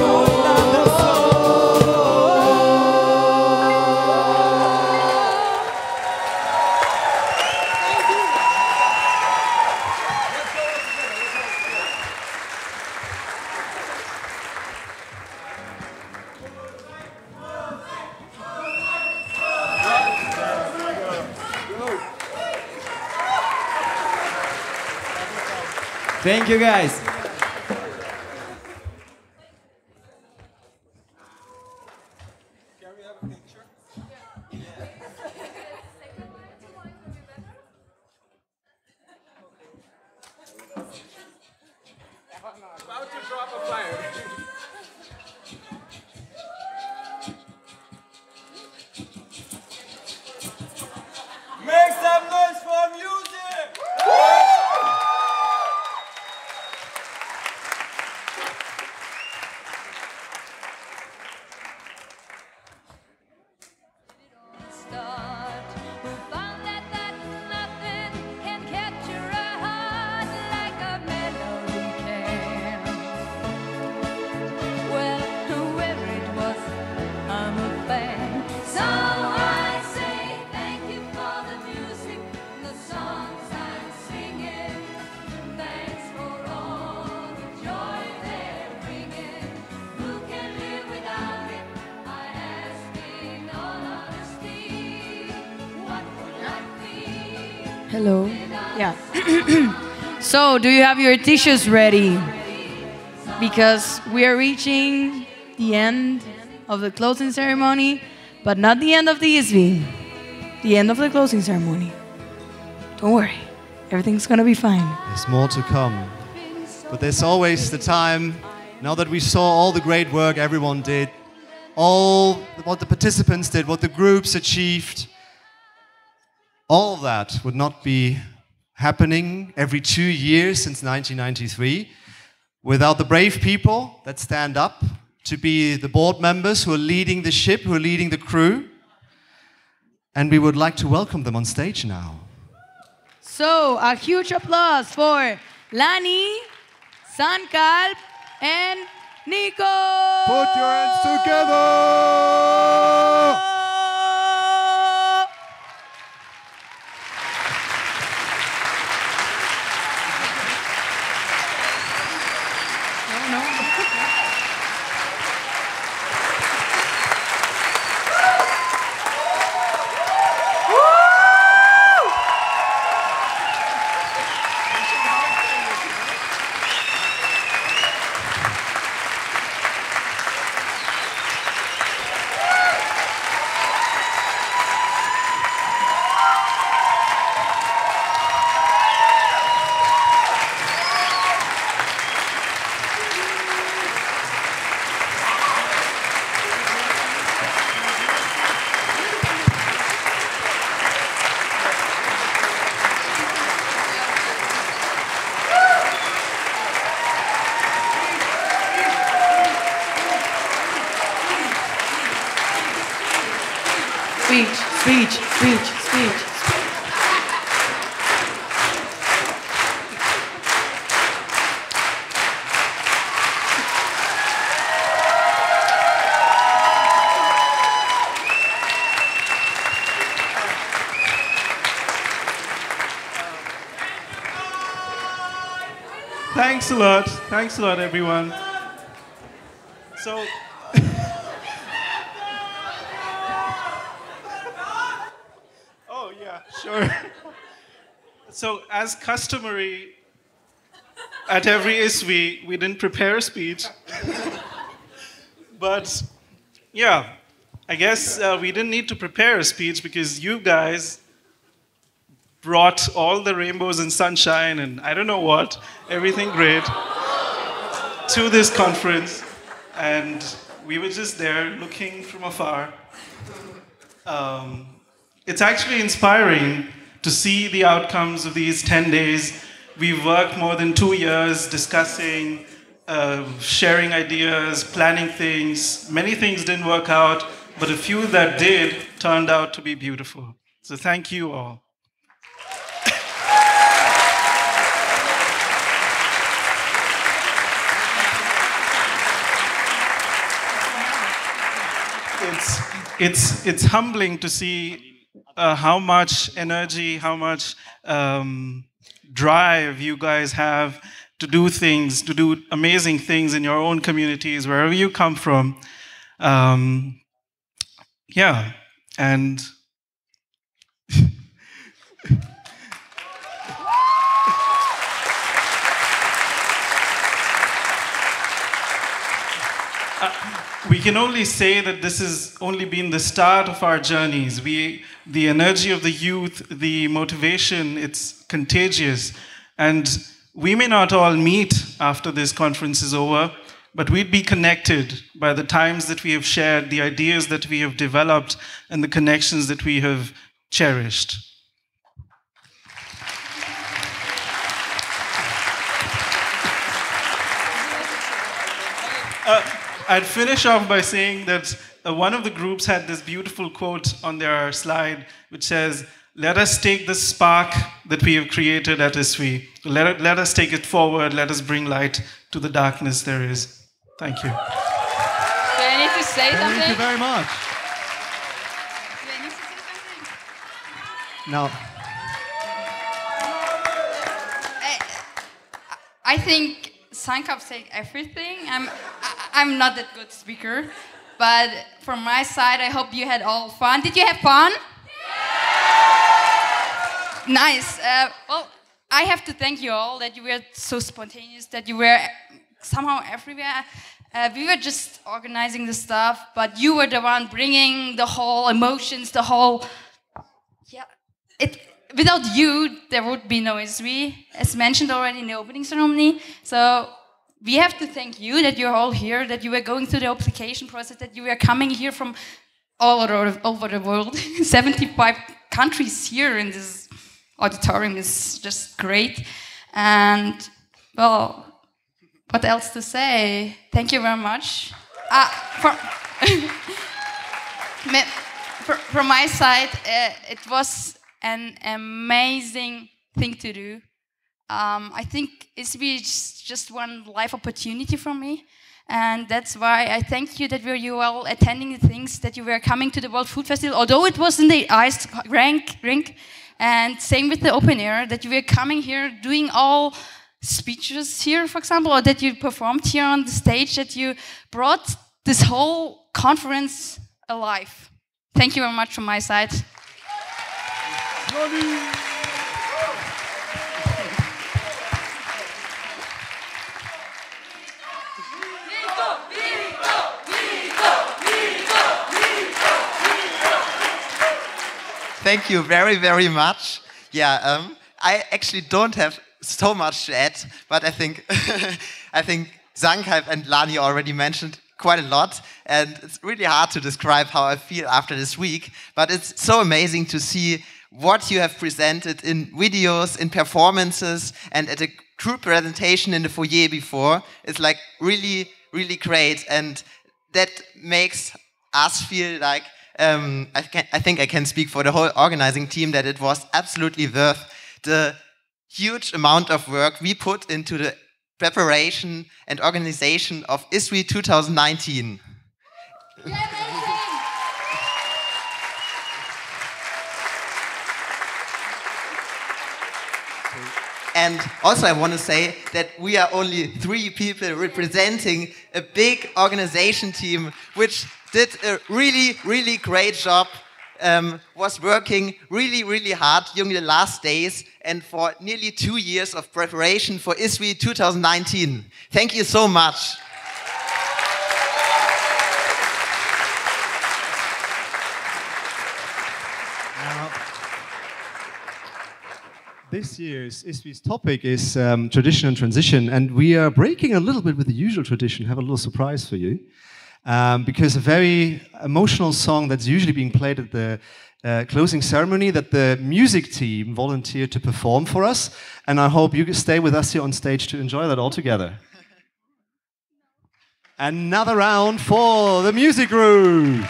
Thank you, guys. About to drop a fire. Make some noise for Hello. Yeah. So, do you have your tissues ready? Because we are reaching the end of the closing ceremony, but not the end of the ISWI. The end of the closing ceremony. Don't worry. Everything's gonna be fine. There's more to come. But there's always the time, now that we saw all the great work everyone did, all what the participants did, what the groups achieved, all of that would not be happening every 2 years since 1993 without the brave people that stand up to be the board members who are leading the ship, who are leading the crew. And we would like to welcome them on stage now. So, a huge applause for Lani, Sankalp, and Nico! Put your hands together! Speech. Thanks a lot. Thanks a lot, everyone. So, oh yeah, sure. So, as customary at every ISWI, we didn't prepare a speech. But yeah, I guess we didn't need to prepare a speech because you guys brought all the rainbows and sunshine and I don't know what, everything great to this conference. And we were just there looking from afar. It's actually inspiring to see the outcomes of these 10 days. We've worked more than 2 years discussing, sharing ideas, planning things. Many things didn't work out, but a few that did turned out to be beautiful. So thank you all. It's humbling to see how much energy, how much drive you guys have to do things, to do amazing things in your own communities, wherever you come from. Yeah, and we can only say that this has only been the start of our journeys. The energy of the youth, the motivation, it's contagious. And we may not all meet after this conference is over, but we'd be connected by the times that we have shared, the ideas that we have developed, and the connections that we have cherished. I'd finish off by saying that one of the groups had this beautiful quote on their slide, which says, "Let us take the spark that we have created at ISWI. Let us take it forward. Let us bring light to the darkness there is." Thank you. Do I need to say something? Thank you very much. Do I need to say something? Now, I think Sankalp said everything. I'm not that good speaker, but from my side, I hope you had all fun. Did you have fun? Nice. Well, I have to thank you all that you were so spontaneous, that you were somehow everywhere. We were just organizing the stuff, but you were the one bringing the whole emotions, the whole. Yeah, without you, there would be no ISWI, as mentioned already in the opening ceremony. So we have to thank you that you're all here, that you were going through the application process, that you were coming here from all over the world. 75 countries here in this auditorium is just great. And, well, what else to say? Thank you very much. From my side, it was an amazing thing to do. I think ISWI is just one life opportunity for me. And that's why I thank you that you were all attending the things, that you were coming to the World Food Festival, although it was in the ice rink. And same with the open air, that you were coming here, doing all speeches here, for example, or that you performed here on the stage, that you brought this whole conference alive. Thank you very much from my side. Thank you very, very much. Yeah, I actually don't have so much to add, but I think Sankhalp and Lani already mentioned quite a lot, and it's really hard to describe how I feel after this week, but it's so amazing to see what you have presented in videos, in performances, and at a group presentation in the foyer before. It's like really, really great, and that makes us feel like I think I can speak for the whole organizing team that it was absolutely worth the huge amount of work we put into the preparation and organization of ISWI 2019. And also I want to say that we are only 3 people representing a big organization team which did a really, really great job, was working really, really hard during the last days and for nearly 2 years of preparation for ISWI 2019. Thank you so much. This year's ISWI's topic is tradition and transition, and we are breaking a little bit with the usual tradition. Have a little surprise for you. Because a very emotional song that's usually being played at the closing ceremony that the music team volunteered to perform for us, and I hope you stay with us here on stage to enjoy that all together. Another round for the music group.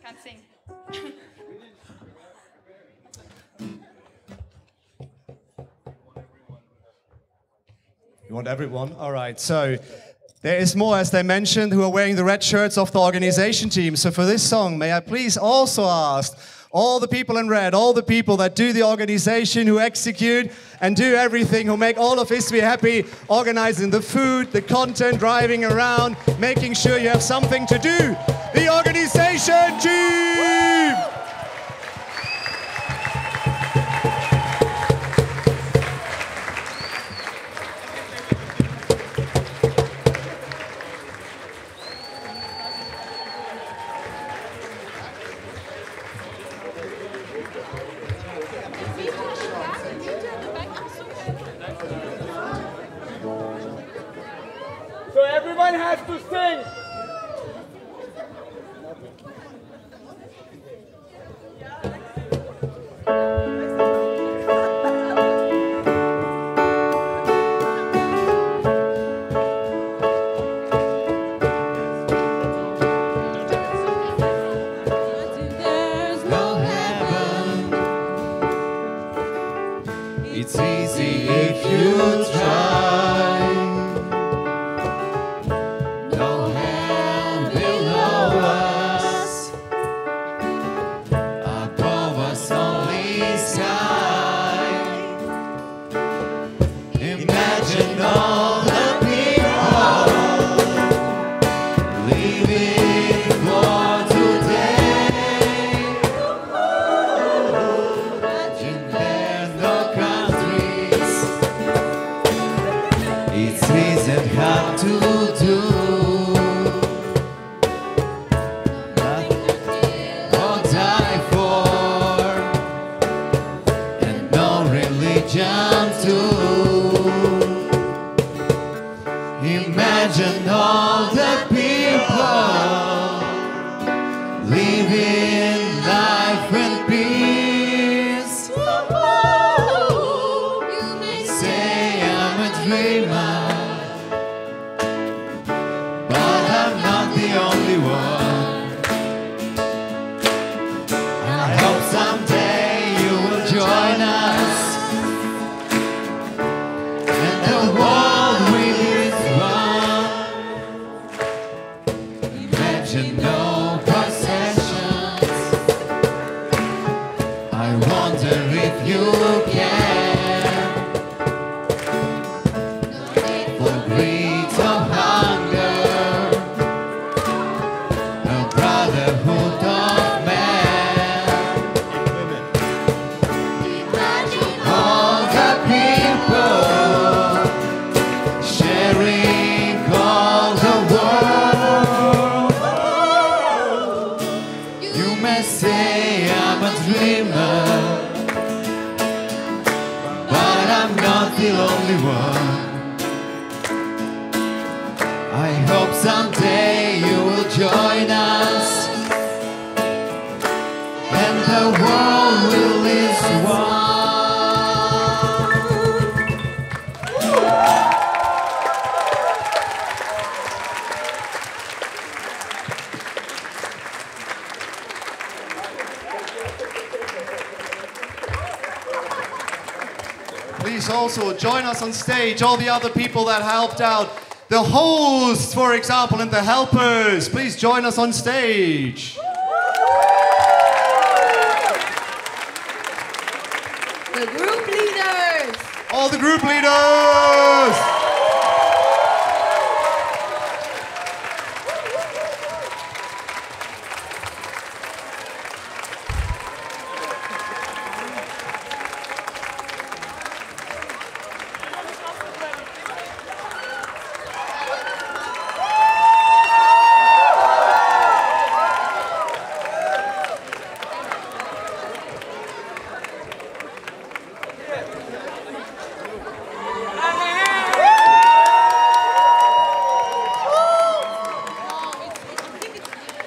Can't sing. You want everyone? All right, so there is more, as they mentioned, who are wearing the red shirts of the organization team. So for this song, may I please also ask all the people in red, all the people that do the organization, who execute and do everything, who make all of ISWI happy, organizing the food, the content, driving around, making sure you have something to do. The organization team! So everyone has to sing. It's easy to do. Or die for, and no religion too. Imagine all the people living life in peace. You may say I'm a dreamer, but I'm not the only one. I hope someday you will join us, and the world will is one. Imagine no possessions. I wonder if you can. For greed or hunger, a brotherhood of man. All the people sharing all the world. You may say I'm a dreamer, but I'm not the only one. I hope someday you will join us, and the world will is one. Please also join us on stage, all the other people that helped out. The hosts, for example, and the helpers. Please join us on stage. The group leaders. All the group leaders.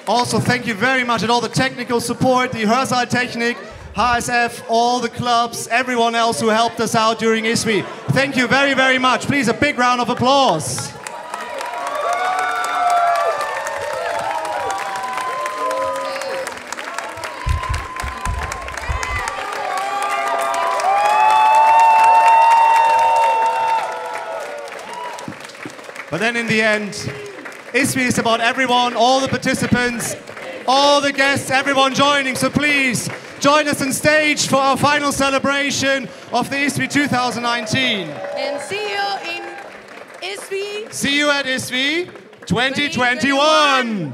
Also, thank you very much and all the technical support, the Hörsaal-Technik, ISTUFF, all the clubs, everyone else who helped us out during ISWI. Thank you very, very much. Please, a big round of applause. But then in the end, ISWI is about everyone, all the participants, all the guests, everyone joining. So please join us on stage for our final celebration of the ISWI 2019. And see you in ISWI. See you at ISWI 2021.